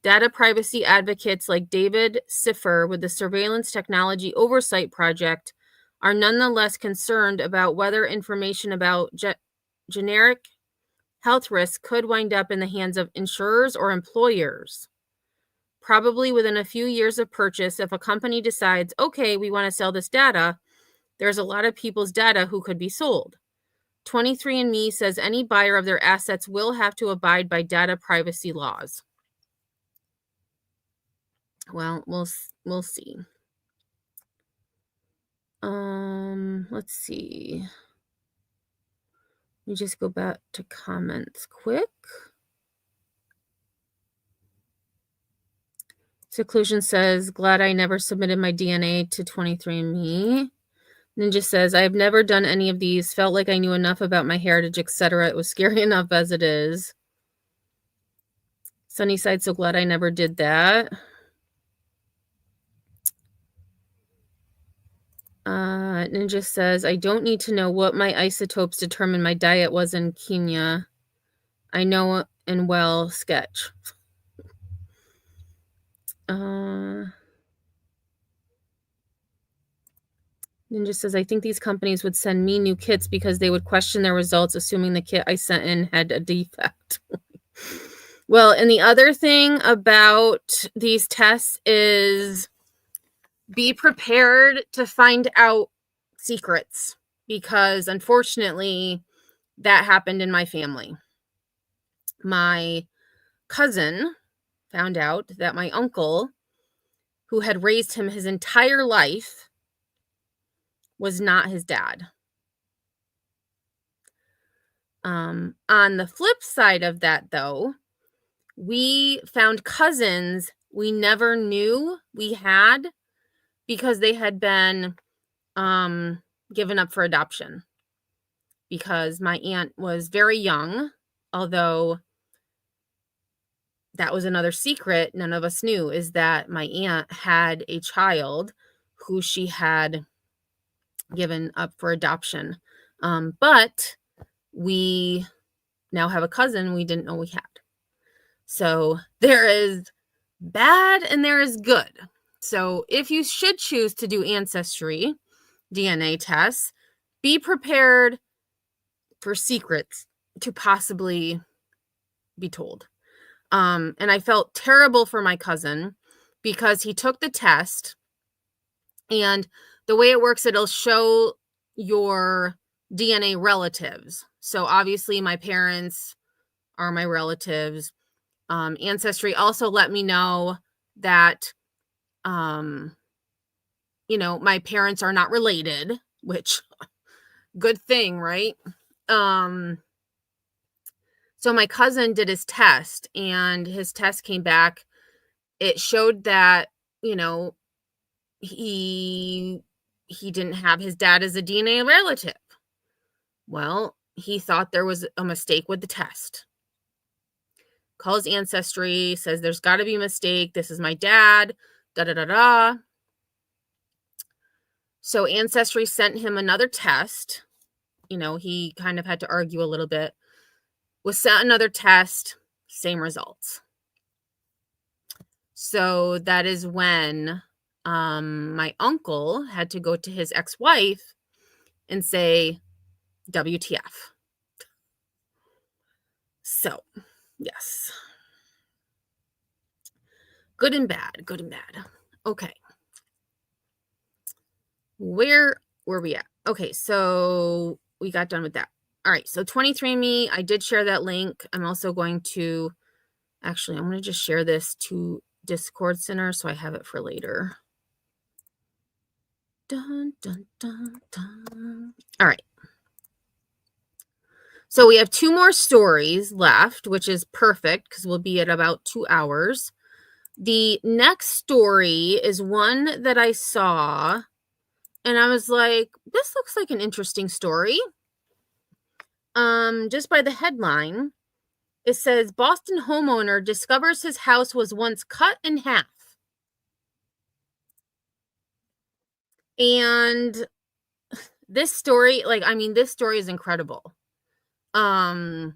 Data privacy advocates like David Siffer with the Surveillance Technology Oversight Project are nonetheless concerned about whether information about generic health risks could wind up in the hands of insurers or employers. Probably within a few years of purchase, if a company decides, okay, we want to sell this data, there's a lot of people's data who could be sold. 23andMe says any buyer of their assets will have to abide by data privacy laws. Well, we'll see. Let's see. Let me just go back to comments quick. Seclusion says, glad I never submitted my DNA to 23andMe. Ninja says, I have never done any of these. Felt like I knew enough about my heritage, etc. It was scary enough as it is. Sunnyside, so glad I never did that. Ninja says, I don't need to know what my isotopes determine my diet was in Kenya. I know and well, sketch. Ninja says, I think these companies would send me new kits because they would question their results, assuming the kit I sent in had a defect. Well, and the other thing about these tests is be prepared to find out secrets, because unfortunately that happened in my family. My cousin found out that my uncle, who had raised him his entire life, was not his dad. On the flip side of that, though, we found cousins we never knew we had because they had been given up for adoption. Because my aunt was very young, although that was another secret none of us knew, is that my aunt had a child who she had given up for adoption. But we now have a cousin we didn't know we had. So there is bad and there is good. So if you should choose to do Ancestry, DNA tests, be prepared for secrets to possibly be told. And I felt terrible for my cousin because he took the test, and the way it works, it'll show your DNA relatives. So obviously my parents are my relatives. Ancestry also let me know that, you know, my parents are not related, which good thing, right? So my cousin did his test, and his test came back. It showed that, you know, he didn't have his dad as a DNA relative. Well, he thought there was a mistake with the test. Calls Ancestry, says there's got to be a mistake. This is my dad. Da da da da. So Ancestry sent him another test. You know, he kind of had to argue a little bit. Was sent another test, same results. So that is when my uncle had to go to his ex-wife and say, WTF. So, yes. Good and bad, good and bad. Okay. Where were we at? Okay, so we got done with that. All right, so 23andMe, I did share that link. I'm also going to, actually, I'm going to just share this to Discord Center so I have it for later. Dun, dun, dun, dun. All right. So we have 2 more stories left, which is perfect because we'll be at about 2 hours. The next story is one that I saw, and I was like, this looks like an interesting story. Just by the headline, it says, Boston homeowner discovers his house was once cut in half. And this story, like, I mean, this story is incredible. As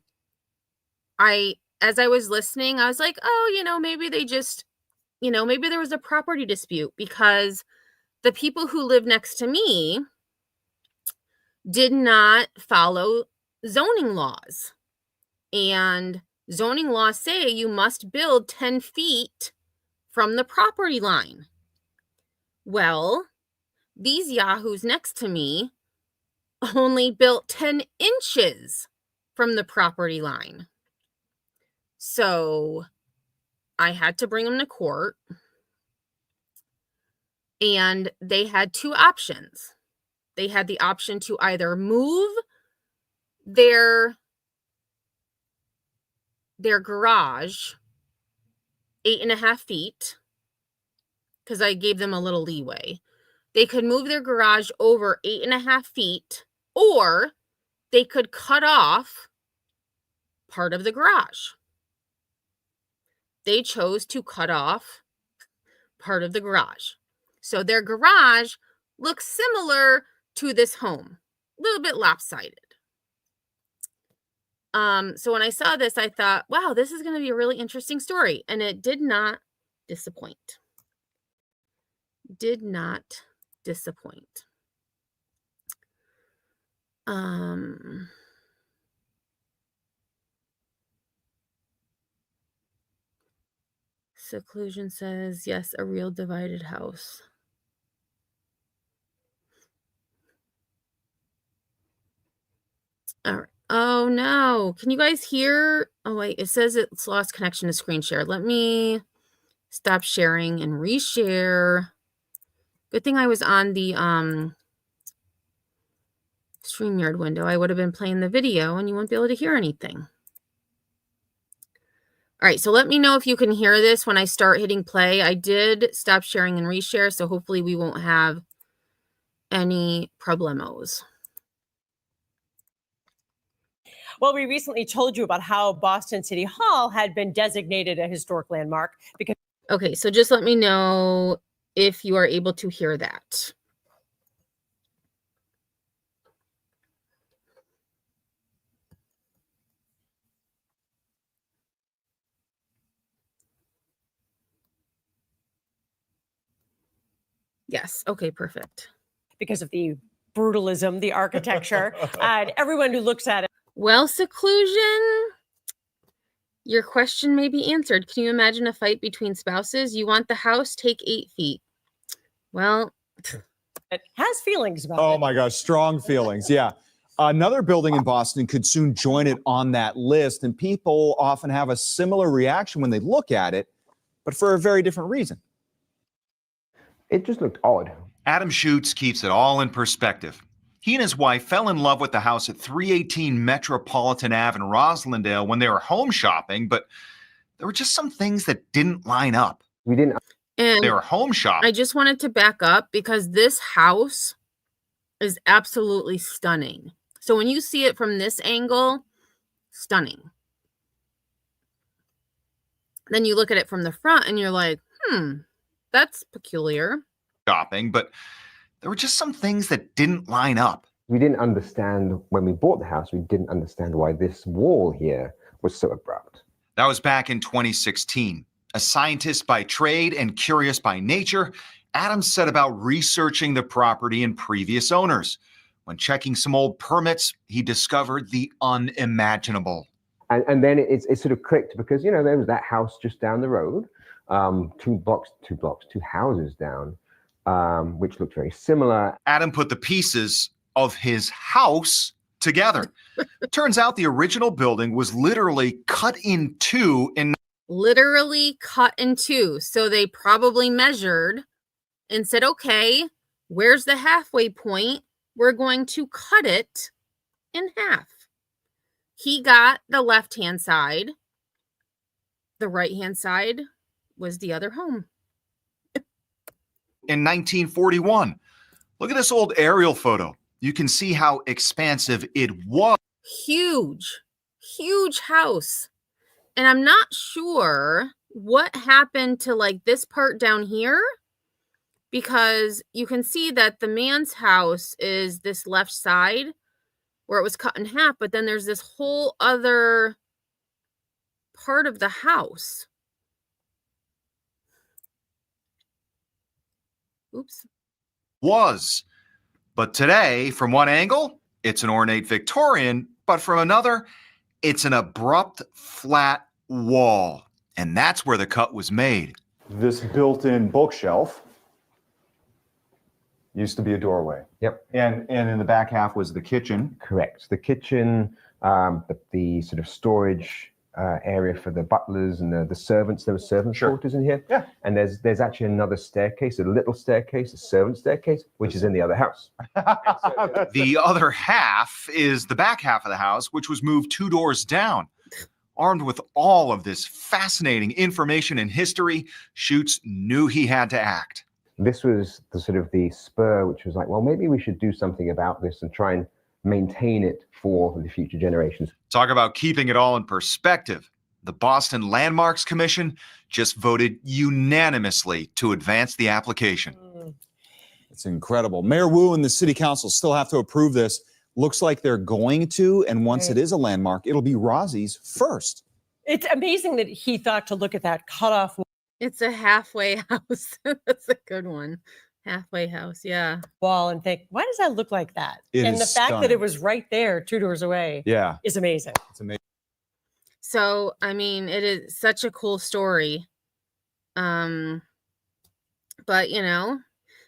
I was listening, I was like, oh, you know, maybe they just, you know, maybe there was a property dispute because the people who live next to me did not follow zoning laws. And zoning laws say you must build 10 feet from the property line. Well, these yahoos next to me only built 10 inches from the property line. So I had to bring them to court. And they had 2 options. They had the option to either move their garage 8.5 feet, because I gave them a little leeway. They could move their garage over 8.5 feet, or they could cut off part of the garage. They chose to cut off part of the garage. So their garage looks similar to this home, a little bit lopsided. So when I saw this, I thought, wow, this is going to be a really interesting story. And it did not disappoint. Did not disappoint. Seclusion says, yes, a real divided house. All right. Oh, no. Can you guys hear? Oh, wait. It says it's lost connection to screen share. Let me stop sharing and reshare. Good thing I was on the StreamYard window. I would have been playing the video and you won't be able to hear anything. All right. So let me know if you can hear this when I start hitting play. I did stop sharing and reshare, so hopefully we won't have any problemos. Well, we recently told you about how Boston City Hall had been designated a historic landmark because. Okay, so just let me know if you are able to hear that. Yes. Okay, perfect. Because of the brutalism, the architecture, and everyone who looks at it. Well, seclusion, your question may be answered. Can you imagine a fight between spouses? You want the house? Take 8 feet. Well, It has feelings about it. Oh my gosh, strong feelings. Yeah. Another building in Boston could soon join it on that list, and people often have a similar reaction when they look at it, but for a very different reason. It just looked odd. Adam Schutz keeps it all in perspective. He and his wife fell in love with the house at 318 Metropolitan Ave in Roslindale when they were home shopping, but there were just some things that didn't line up. And they were home shopping. I just wanted to back up because this house is absolutely stunning. So when you see it from this angle, stunning. Then you look at it from the front and you're like, that's peculiar. Shopping, but there were just some things that didn't line up. We didn't understand when we bought the house, we didn't understand why this wall here was so abrupt. That was back in 2016. A scientist by trade and curious by nature, Adam set about researching the property and previous owners. When checking some old permits, he discovered the unimaginable. And then it sort of clicked because, you know, there was that house just down the road, two houses down, which looked very similar. Adam put the pieces of his house together. Turns out the original building was literally cut in two. Literally cut in two. So they probably measured and said, okay, where's the halfway point? We're going to cut it in half. He got the left-hand side. The right-hand side was the other home. In 1941. Look at this old aerial photo. You can see how expansive it was. Huge, huge house. And I'm not sure what happened to like this part down here, because you can see that the man's house is this left side where it was cut in half, but then there's this whole other part of the house. Oops. Was. But today, from one angle, it's an ornate Victorian, but from another, it's an abrupt, flat wall. And that's where the cut was made. This built-in bookshelf used to be a doorway. Yep. And in the back half was the kitchen. Correct. The kitchen, the sort of storage area for the butlers and the servants. There were servant quarters in here. Yeah. And there's actually another staircase, a little staircase, a servant staircase, which is in the other house. The other half is the back half of the house, which was moved 2 doors down. Armed with all of this fascinating information and history, Schutz knew he had to act. This was the sort of the spur, which was like, well, maybe we should do something about this and try and maintain it for the future generations. Talk about keeping it all in perspective. The Boston Landmarks Commission just voted unanimously to advance the application. It's incredible. Mayor Wu and the city council still have to approve this. Looks like they're going to, and once it is a landmark, it'll be Rozzie's first. It's amazing that he thought to look at that cutoff. It's a halfway house. That's a good one. Halfway house, yeah. Wall and think, why does that look like that? It and is the fact that stunning. it was right there, 2 doors away, is amazing. It's amazing. So, I mean, it is such a cool story. But, you know,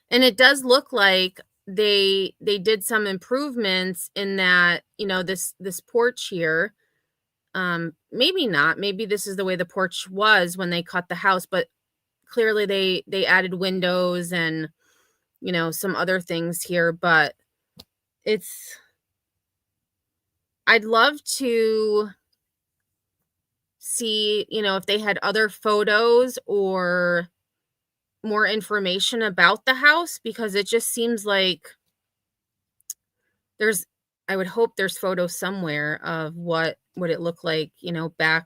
and it does look like they did some improvements in that, you know, this porch here. Maybe not. Maybe this is the way the porch was when they cut the house, but clearly they added windows and, you know, some other things here, but I'd love to see, you know, if they had other photos or more information about the house, because it just seems like I would hope there's photos somewhere of what it looked like, you know, back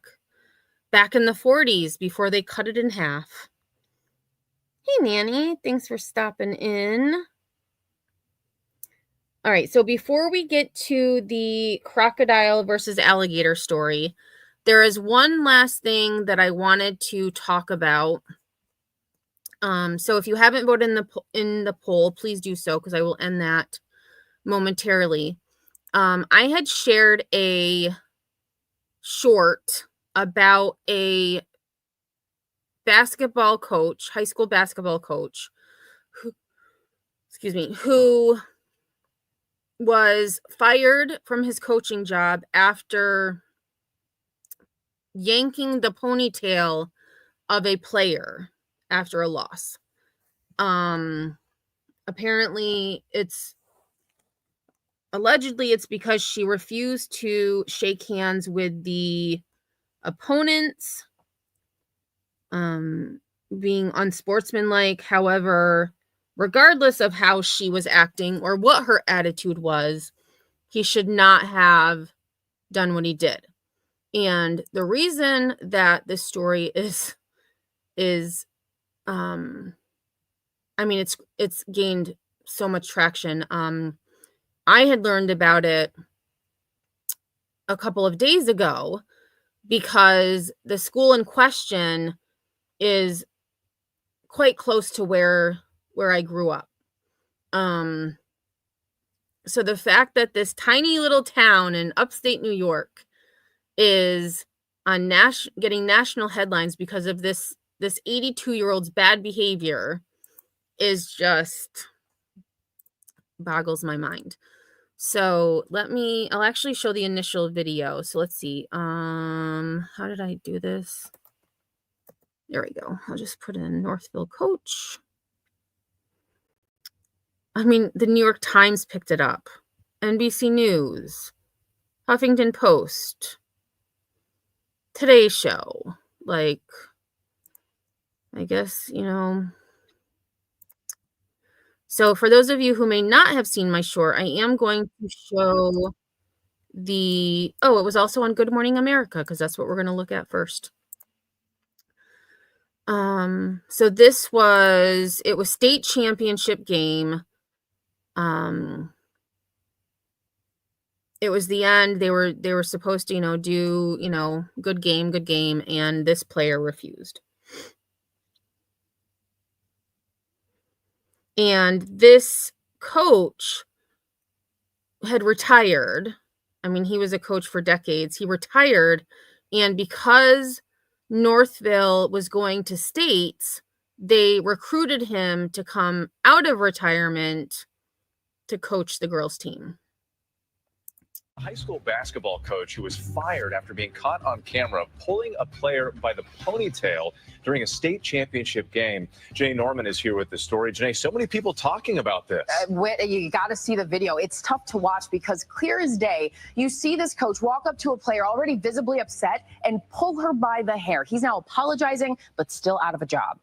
in the 40s before they cut it in half. Hey, Nanny, thanks for stopping in. All right, so before we get to the crocodile versus alligator story, there is one last thing that I wanted to talk about. So if you haven't voted in the poll, please do so, because I will end that momentarily. I had shared a short about a basketball coach, high school basketball coach, who was fired from his coaching job after yanking the ponytail of a player after a loss. Apparently allegedly it's because she refused to shake hands with the opponents, being unsportsmanlike. However, regardless of how she was acting or what her attitude was, he should not have done what he did. And the reason that this story is I mean, it's gained so much traction. I had learned about it a couple of days ago because the school in question is quite close to where I grew up. So the fact that this tiny little town in upstate New York is on getting national headlines because of this 82-year-old's bad behavior is just boggles my mind. So I'll actually show the initial video. So let's see. How did I do this? There we go. I'll just put in Northville coach. I mean, the New York Times picked it up. NBC News, Huffington Post, Today Show. Like, I guess, So for those of you who may not have seen my short, I am going to show it was also on Good Morning America, because that's what we're going to look at first. So it was state championship game. It was the end. They were supposed to, do, good game, and this player refused. And this coach had retired. I mean, he was a coach for decades. He retired, and because Northville was going to states, they recruited him to come out of retirement to coach the girls' team. A high school basketball coach who was fired after being caught on camera pulling a player by the ponytail during a state championship game. Janae Norman is here with the story. Janae, so many people talking about this. You got to see the video. It's tough to watch because clear as day, you see this coach walk up to a player already visibly upset and pull her by the hair. He's now apologizing, but still out of a job.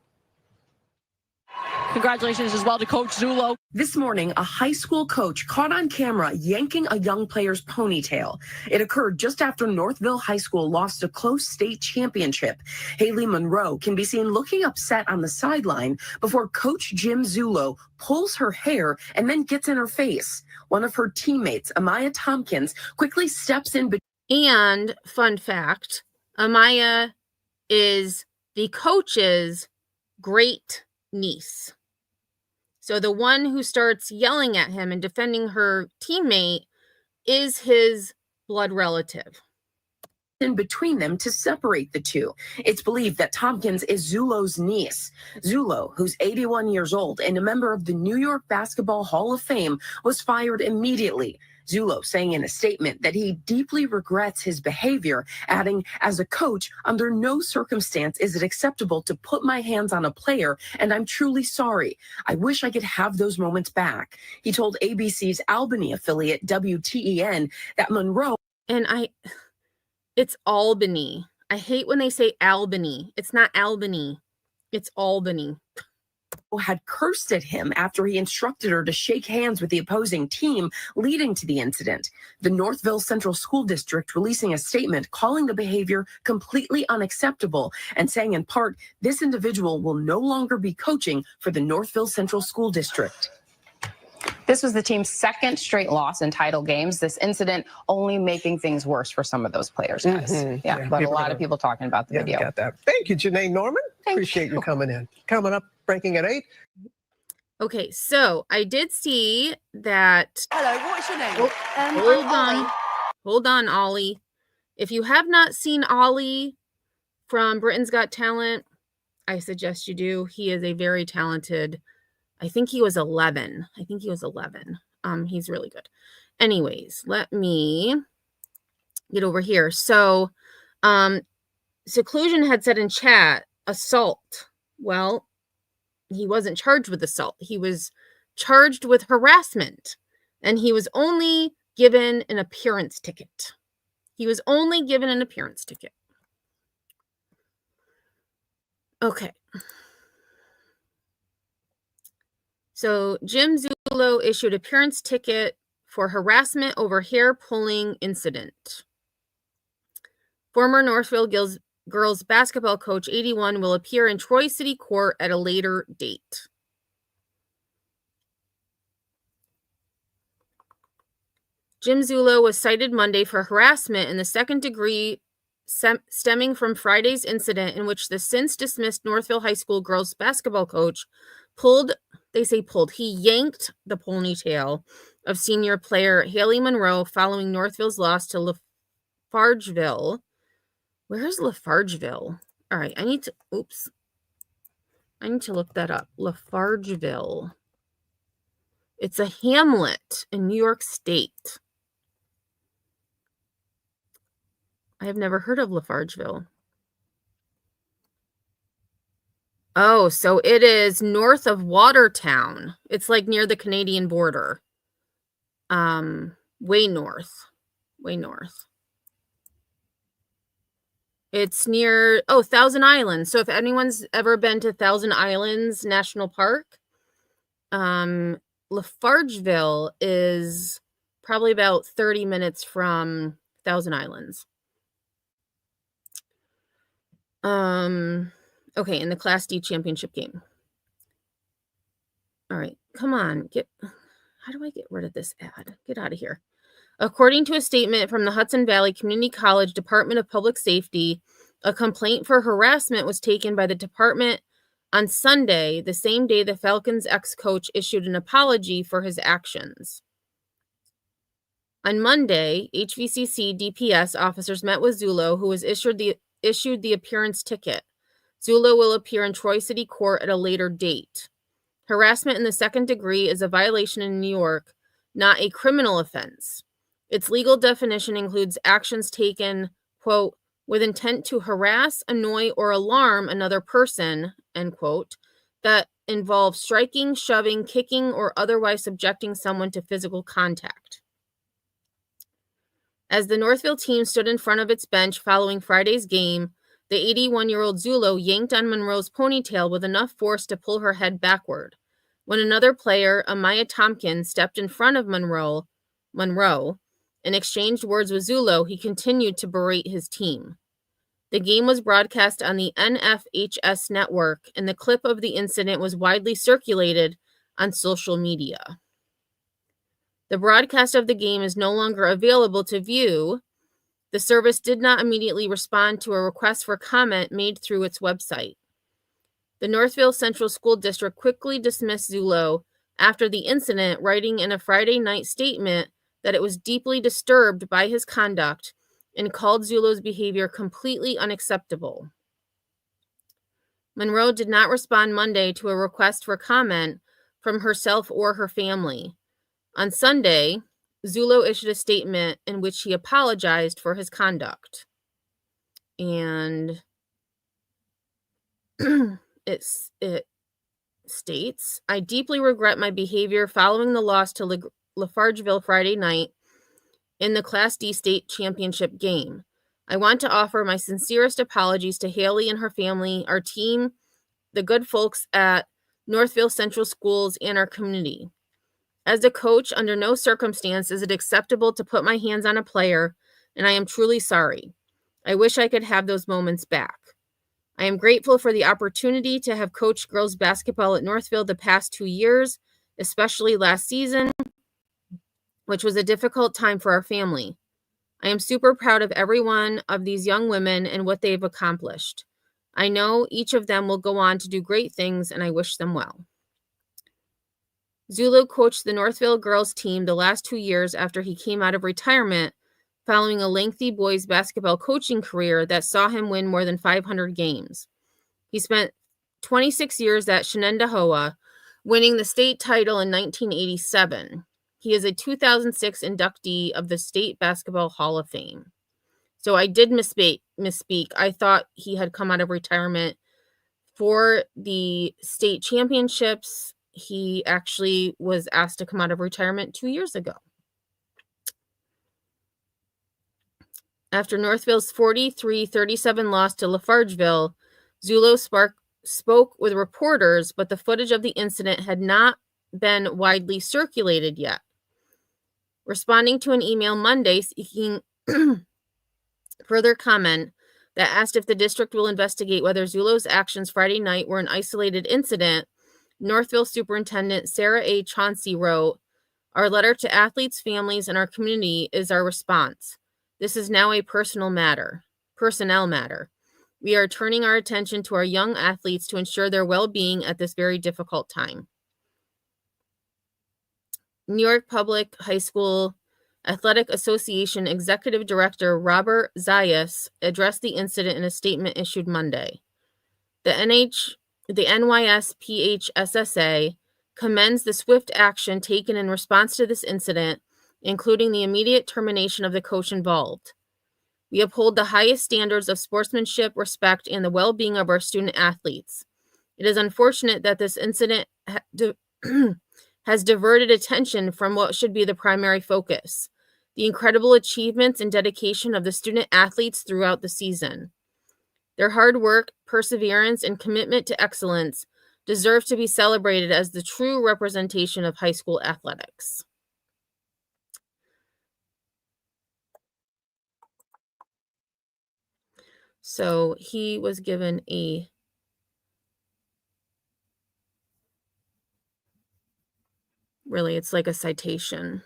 Congratulations as well to Coach Zullo. This morning, a high school coach caught on camera yanking a young player's ponytail. It occurred just after Northville High School lost a close state championship. Haley Monroe can be seen looking upset on the sideline before Coach Jim Zullo pulls her hair and then gets in her face. One of her teammates, Amaya Tompkins, quickly steps in. And fun fact, Amaya is the coach's great niece. So the one who starts yelling at him and defending her teammate is his blood relative. In between them to separate the two. It's believed that Tompkins is Zullo's niece. Zullo, who's 81 years old and a member of the New York Basketball Hall of Fame, was fired immediately. Zullo saying in a statement that he deeply regrets his behavior, adding, "As a coach, under no circumstance is it acceptable to put my hands on a player, and I'm truly sorry. I wish I could have those moments back." He told ABC's Albany affiliate WTEN that Monroe It's Albany. I hate when they say Albany. It's not Albany. It's Albany. Had cursed at him after he instructed her to shake hands with the opposing team, leading to the incident. The Northville Central School District releasing a statement calling the behavior completely unacceptable and saying in part, this individual will no longer be coaching for the Northville Central School District. This was the team's second straight loss in title games. This incident only making things worse for some of those players, guys. Yeah, but a lot of people talking about the video. Got that. Thank you, Janae Norman. Appreciate you coming in. Coming up, breaking at 8. Okay, so I did see that. Hello, what's your name? Hold on. Hold on, Ollie. If you have not seen Ollie from Britain's Got Talent, I suggest you do. He is a very talented, I think he was 11. He's really good. Anyways, let me get over here. So, Seclusion had said in chat, assault. Well, he wasn't charged with assault. He was charged with harassment, and he was only given an appearance ticket. Okay. So Jim Zulo issued appearance ticket for harassment over hair pulling incident. Former Northville girls basketball coach 81 will appear in Troy City Court at a later date. Jim Zulo was cited Monday for harassment in the second degree stemming from Friday's incident in which the since dismissed Northville High School girls basketball coach he yanked the ponytail of senior player Haley Monroe following Northville's loss to Lafargeville. Where's Lafargeville? All right, I need to look that up. Lafargeville. It's a hamlet in New York State. I have never heard of Lafargeville. Oh, so it is north of Watertown. It's like near the Canadian border. Way north. It's near, Thousand Islands. So if anyone's ever been to Thousand Islands National Park, Lafargeville is probably about 30 minutes from Thousand Islands. Okay, in the Class D championship game. All right, come on. How do I get rid of this ad? Get out of here. According to a statement from the Hudson Valley Community College Department of Public Safety, a complaint for harassment was taken by the department on Sunday, the same day the Falcons' ex-coach issued an apology for his actions. On Monday, HVCC DPS officers met with Zulo, who was issued the appearance ticket. Zulo will appear in Troy City Court at a later date. Harassment in the second degree is a violation in New York, not a criminal offense. Its legal definition includes actions taken, quote, with intent to harass, annoy, or alarm another person, end quote, that involve striking, shoving, kicking, or otherwise subjecting someone to physical contact. As the Northville team stood in front of its bench following Friday's game, the 81-year-old Zulo yanked on Monroe's ponytail with enough force to pull her head backward. When another player, Amaya Tompkins, stepped in front of Monroe and exchanged words with Zulo, he continued to berate his team. The game was broadcast on the NFHS network, and the clip of the incident was widely circulated on social media. The broadcast of the game is no longer available to view. The service did not immediately respond to a request for comment made through its website. The Northville Central School District quickly dismissed Zulo after the incident, writing in a Friday night statement that it was deeply disturbed by his conduct and called Zulo's behavior completely unacceptable. Monroe did not respond Monday to a request for comment from herself or her family. On Sunday, Zulo issued a statement in which he apologized for his conduct. And it states, I deeply regret my behavior following the loss to Lafargeville Friday night in the Class D state championship game. I want to offer my sincerest apologies to Haley and her family, our team, the good folks at Northville Central Schools, and our community. As a coach, under no circumstance is it acceptable to put my hands on a player, and I am truly sorry. I wish I could have those moments back. I am grateful for the opportunity to have coached girls basketball at Northville the past 2 years, especially last season, which was a difficult time for our family. I am super proud of every one of these young women and what they've accomplished. I know each of them will go on to do great things, and I wish them well. Zulo coached the Northville girls team the last 2 years after he came out of retirement following a lengthy boys basketball coaching career that saw him win more than 500 games. He spent 26 years at Shenendehowa, winning the state title in 1987. He is a 2006 inductee of the State Basketball Hall of Fame. So I did misspeak. I thought he had come out of retirement for the state championships. He actually was asked to come out of retirement 2 years ago. After Northville's 43-37 loss to Lafargeville, Zulo spoke with reporters, but the footage of the incident had not been widely circulated yet. Responding to an email Monday seeking further comment that asked if the district will investigate whether Zulo's actions Friday night were an isolated incident, Northville Superintendent Sarah A. Chauncey wrote, "Our letter to athletes, families, and our community is our response. This is now a personnel matter. We are turning our attention to our young athletes to ensure their well-being at this very difficult time." New York Public High School Athletic Association Executive Director Robert Zayas addressed the incident in a statement issued Monday. The NYSPHSSA commends the swift action taken in response to this incident, including the immediate termination of the coach involved. We uphold the highest standards of sportsmanship, respect, and the well-being of our student athletes. It is unfortunate that this incident has diverted attention from what should be the primary focus: the incredible achievements and dedication of the student athletes throughout the season. Their hard work, perseverance, and commitment to excellence deserve to be celebrated as the true representation of high school athletics. So he was given it's like a citation.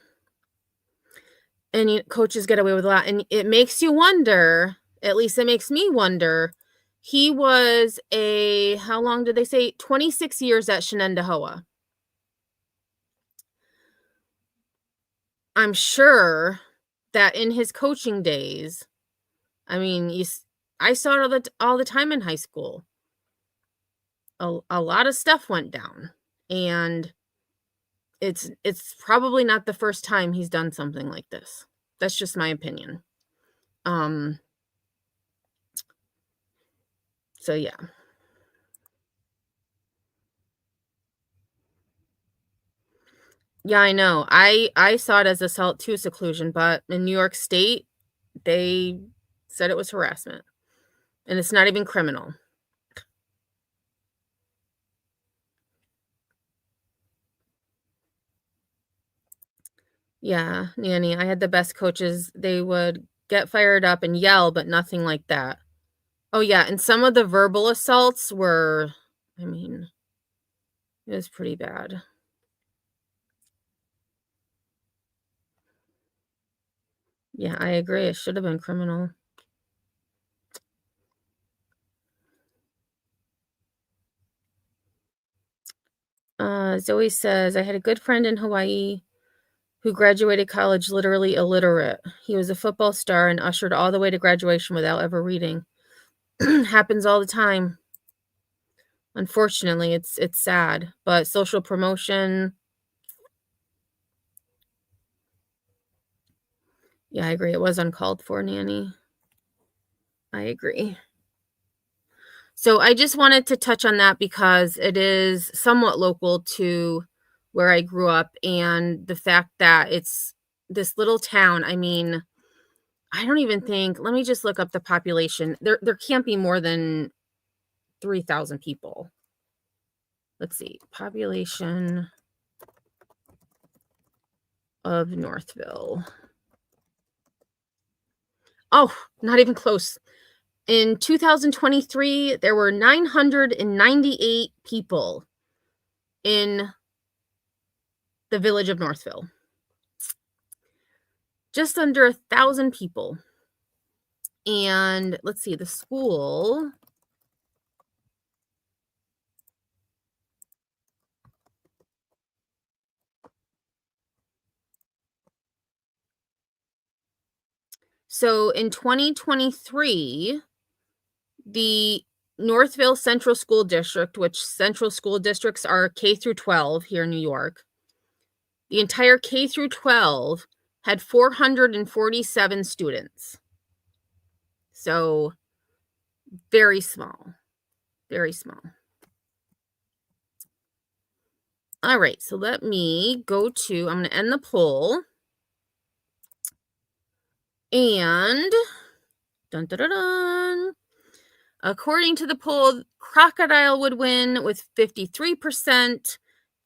And coaches get away with a lot. And it makes you wonder, at least it makes me wonder, he was how long did they say? 26 years at Shenendehowa. I'm sure that in his coaching days, I saw it all the time in high school. A lot of stuff went down, and it's probably not the first time he's done something like this. That's just my opinion. So yeah. Yeah, I know. I saw it as assault to seclusion, but in New York State, they said it was harassment. And it's not even criminal. Yeah, Nanny, I had the best coaches. They would get fired up and yell, but nothing like that. Oh, yeah, and some of the verbal assaults were, it was pretty bad. Yeah, I agree. It should have been criminal. Zoe says, I had a good friend in Hawaii who graduated college literally illiterate. He was a football star and ushered all the way to graduation without ever reading. Happens all the time. Unfortunately, it's sad, but social promotion. Yeah, I agree. It was uncalled for, Nanny. I agree. So I just wanted to touch on that because it is somewhat local to where I grew up, and the fact that it's this little town. I don't even think, let me just look up the population. There can't be more than 3,000 people. Let's see. Population of Northville. Oh, not even close. In 2023, there were 998 people in the village of Northville. Just under 1,000 people. And let's see, the school. So in 2023, the Northville Central School District, which central school districts are K through 12 here in New York, the entire K through 12 had 447 students. So very small, very small. All right, so let me go to, I'm going to end the poll. And dun, dun, dun, dun. According to the poll, crocodile would win with 53%,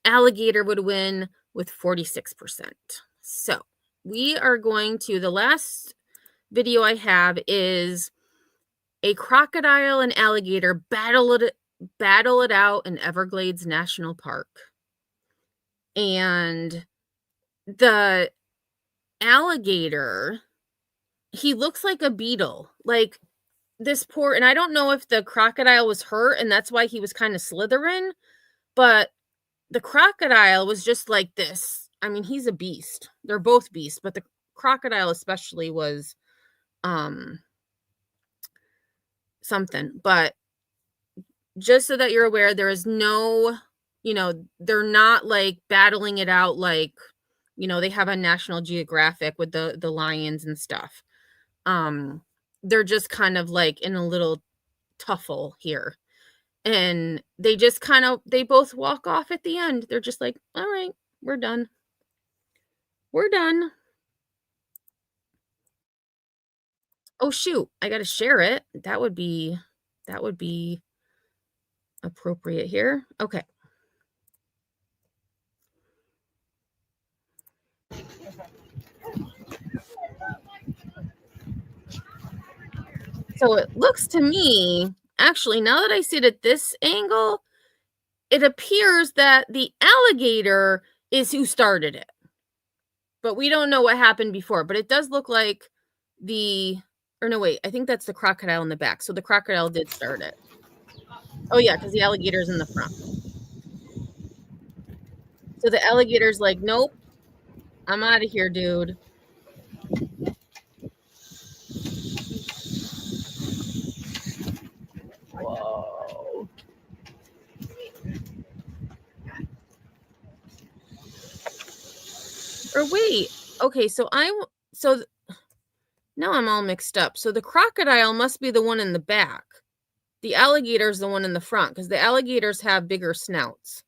alligator would win with 46%. So we are going to, the last video I have is a crocodile and alligator battle it out in Everglades National Park. And the alligator, he looks like a beetle. Like this poor, and I don't know if the crocodile was hurt and that's why he was kind of slithering, but the crocodile was just like this. I mean, he's a beast. They're both beasts, but the crocodile especially was something. But just so that you're aware, there is no, they're not like battling it out like, they have on National Geographic with the lions and stuff. They're just kind of like in a little tuffle here. And they just they both walk off at the end. They're just like, all right, we're done. We're done. Oh, shoot. I got to share it. That would be appropriate here. Okay. So it looks to me, actually, now that I see it at this angle, it appears that the alligator is who started it. But we don't know what happened before. But it does look like I think that's the crocodile in the back. So the crocodile did start it. Oh, yeah, because the alligator's in the front. So the alligator's like, nope, I'm out of here, dude. Whoa. Or wait, okay, so now I'm all mixed up. So the crocodile must be the one in the back. The alligator's the one in the front because the alligators have bigger snouts.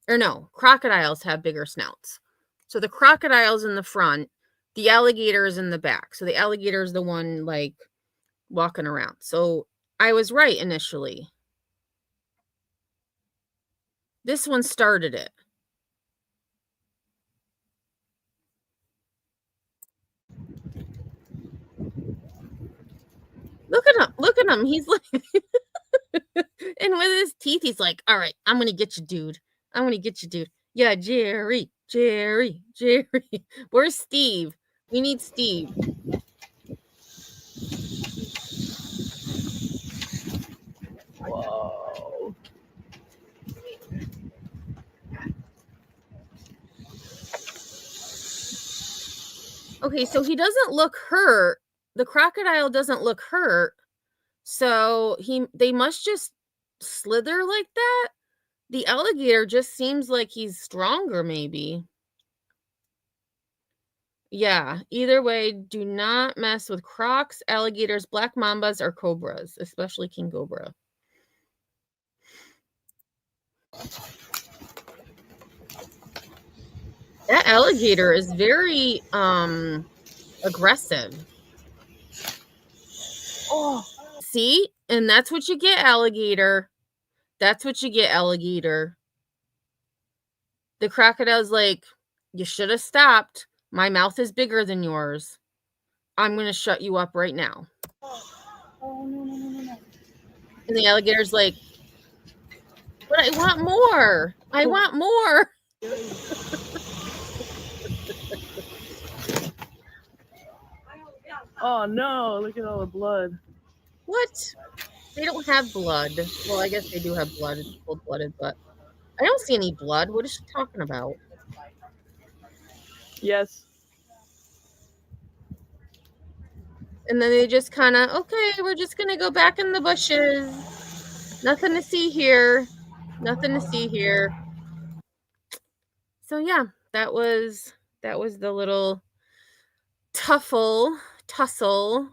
Or no, crocodiles have bigger snouts. So the crocodile's in the front, the alligator is in the back. So the alligator is the one like walking around. So I was right initially. This one started it. Look at him. Look at him. He's like, and with his teeth, he's like, all right, I'm going to get you, dude. I'm going to get you, dude. Yeah, Jerry. Where's Steve? We need Steve. Whoa. Okay, so he doesn't look hurt. The crocodile doesn't look hurt. So they must just slither like that. The alligator just seems like he's stronger, maybe. Yeah, either way, do not mess with crocs, alligators, black mambas, or cobras, especially king cobra. That alligator is very aggressive. Oh, see? And that's what you get, alligator. That's what you get, alligator. The crocodile's like, you should have stopped. My mouth is bigger than yours. I'm going to shut you up right now. Oh, no. And the alligator's like, but I want more. I want more. Oh no, look at all the blood. What? They don't have blood. Well, I guess they do have blood. It's cold-blooded, but I don't see any blood. What is she talking about? Yes. And then they just kind of, okay, we're just going to go back in the bushes. Nothing to see here. Nothing to see here. So yeah, that was the little tussle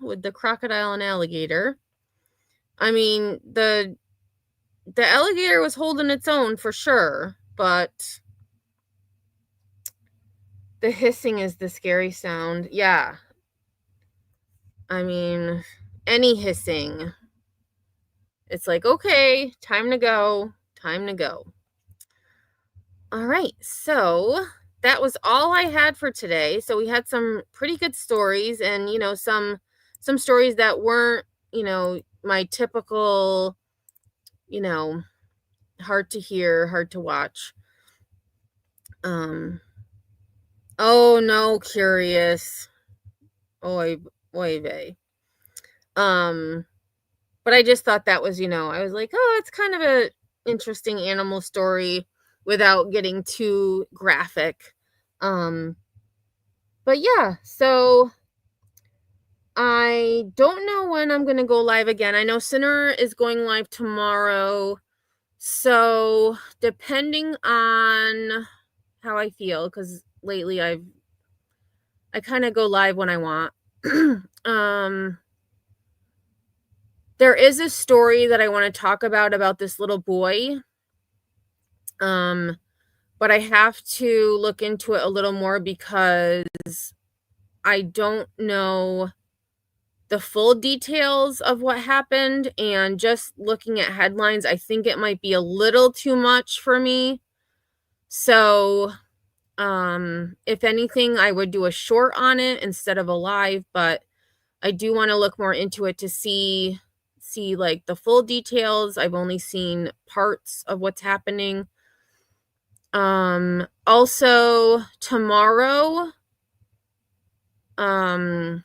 with the crocodile and alligator. I mean, the alligator was holding its own for sure, but the hissing is the scary sound. Yeah. I mean, any hissing. It's like, okay, time to go. Time to go. All right. So that was all I had for today. So we had some pretty good stories and, some stories that weren't, my typical, hard to hear, hard to watch. Oh no, curious. Oy vey. But I just thought that was, I was like, oh, it's kind of a interesting animal story without getting too graphic. But yeah, so I don't know when I'm going to go live again. I know Sinner is going live tomorrow. So depending on how I feel, because lately I kind of go live when I want. There is a story that I want to talk about this little boy. But I have to look into it a little more because I don't know the full details of what happened, and just looking at headlines, I think it might be a little too much for me. So, if anything, I would do a short on it instead of a live, but I do want to look more into it to see like the full details. I've only seen parts of what's happening. Also tomorrow, and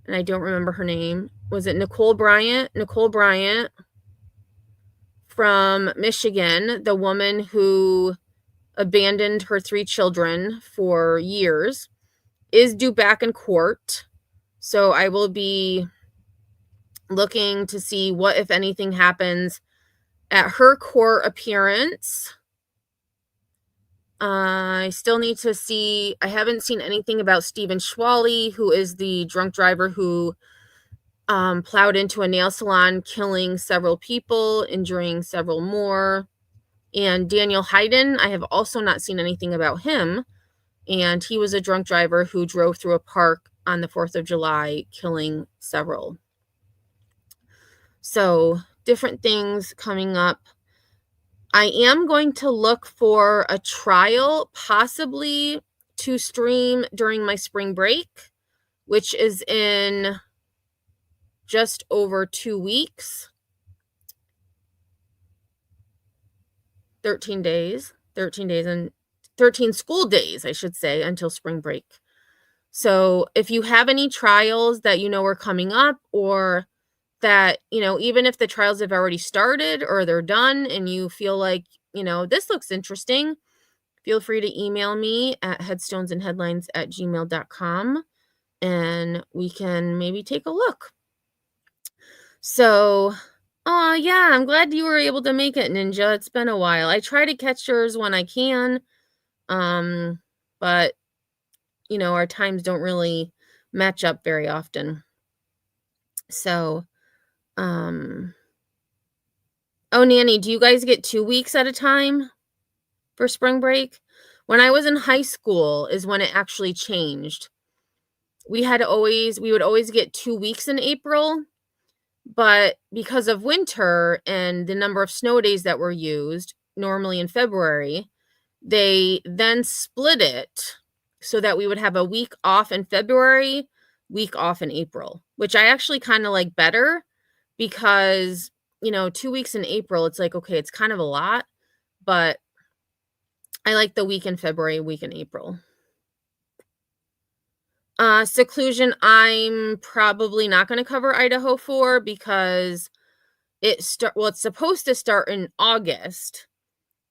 I don't remember her name. Was it Nicole Bryant? Nicole Bryant from Michigan, the woman who abandoned her 3 children for years, is due back in court. So I will be looking to see what, if anything, happens at her court appearance. I still need to see, I haven't seen anything about Stephen Schwally, who is the drunk driver who plowed into a nail salon, killing several people, injuring several more. And Daniel Hayden, I have also not seen anything about him. And he was a drunk driver who drove through a park on the 4th of July, killing several. So different things coming up. I am going to look for a trial, possibly to stream during my spring break, which is in just over 2 weeks. 13 days and 13 school days, I should say, until spring break. So if you have any trials that are coming up, or that, even if the trials have already started or they're done and you feel like, this looks interesting, feel free to email me at headstonesandheadlines@gmail.com and we can maybe take a look. So, yeah, I'm glad you were able to make it, Ninja. It's been a while. I try to catch yours when I can. But our times don't really match up very often. So, oh, Nanny, do you guys get 2 weeks at a time for spring break? When I was in high school is when it actually changed. We would always get 2 weeks in April, but because of winter and the number of snow days that were used, normally in February, they then split it so that we would have a week off in February, week off in April, which I actually kind of like better because, 2 weeks in April, it's like, okay, it's kind of a lot, but I like the week in February, week in April. Seclusion, I'm probably not going to cover Idaho for because it's supposed to start in August,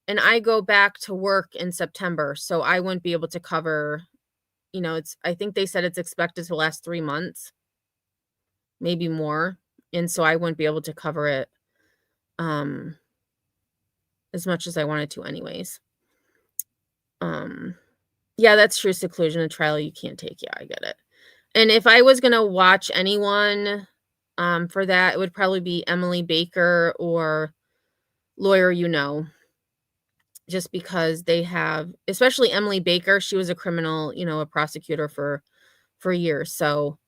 and I go back to work in September, so I wouldn't be able to cover you know, I think they said it's expected to last 3 months, maybe more. And so I wouldn't be able to cover it as much as I wanted to anyways. Yeah, that's true. Seclusion, a trial you can't take. Yeah, I get it. And if I was going to watch anyone for that, it would probably be Emily Baker or Lawyer You Know. Just because they have, especially Emily Baker, she was a criminal, you know, a prosecutor for years. So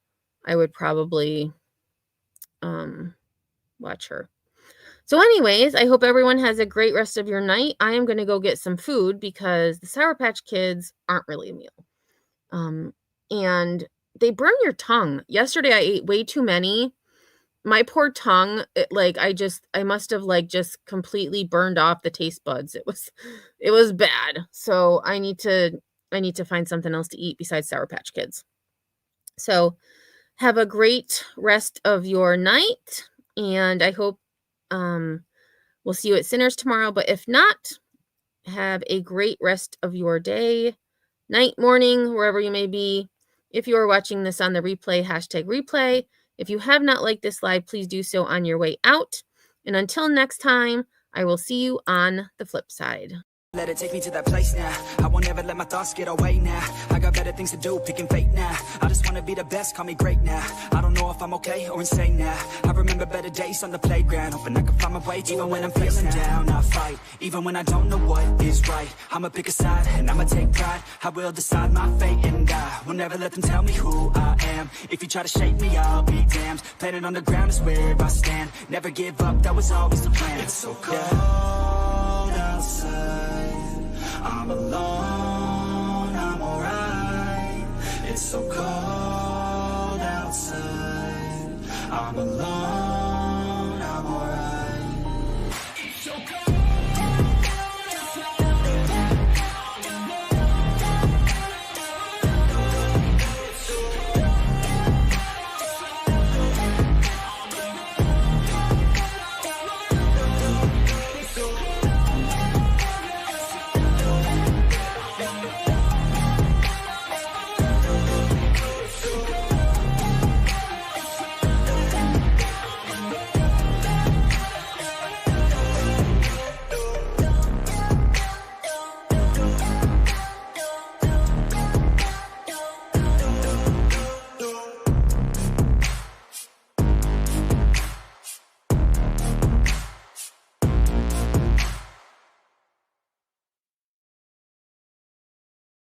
I would probably watch her. So anyways, I hope everyone has a great rest of your night. I am going to go get some food because the Sour Patch Kids aren't really a meal. And they burn your tongue. Yesterday I ate way too many. My poor tongue, I must have just completely burned off the taste buds. It was bad. So I need to find something else to eat besides Sour Patch Kids. So have a great rest of your night, and I hope we'll see you at Sinners tomorrow. But if not, have a great rest of your day, night, morning, wherever you may be. If you are watching this on the replay, #replay. If you have not liked this live, please do so on your way out. And until next time, I will see you on the flip side. Let it take me to that place now. I won't ever let my thoughts get away now. I got better things to do, picking fate now. I just want to be the best, call me great now. I don't know if I'm okay or insane now. I remember better days on the playground, hoping I can find my way even when I'm feeling down. I fight, even when I don't know what is right. I'ma pick a side and I'ma take pride. I will decide my fate and I will never let them tell me who I am. If you try to shake me, I'll be damned. Planet on the ground is where I stand. Never give up, that was always the plan. It's so cold outside. I'm alone, I'm alright. It's so cold outside. I'm alone.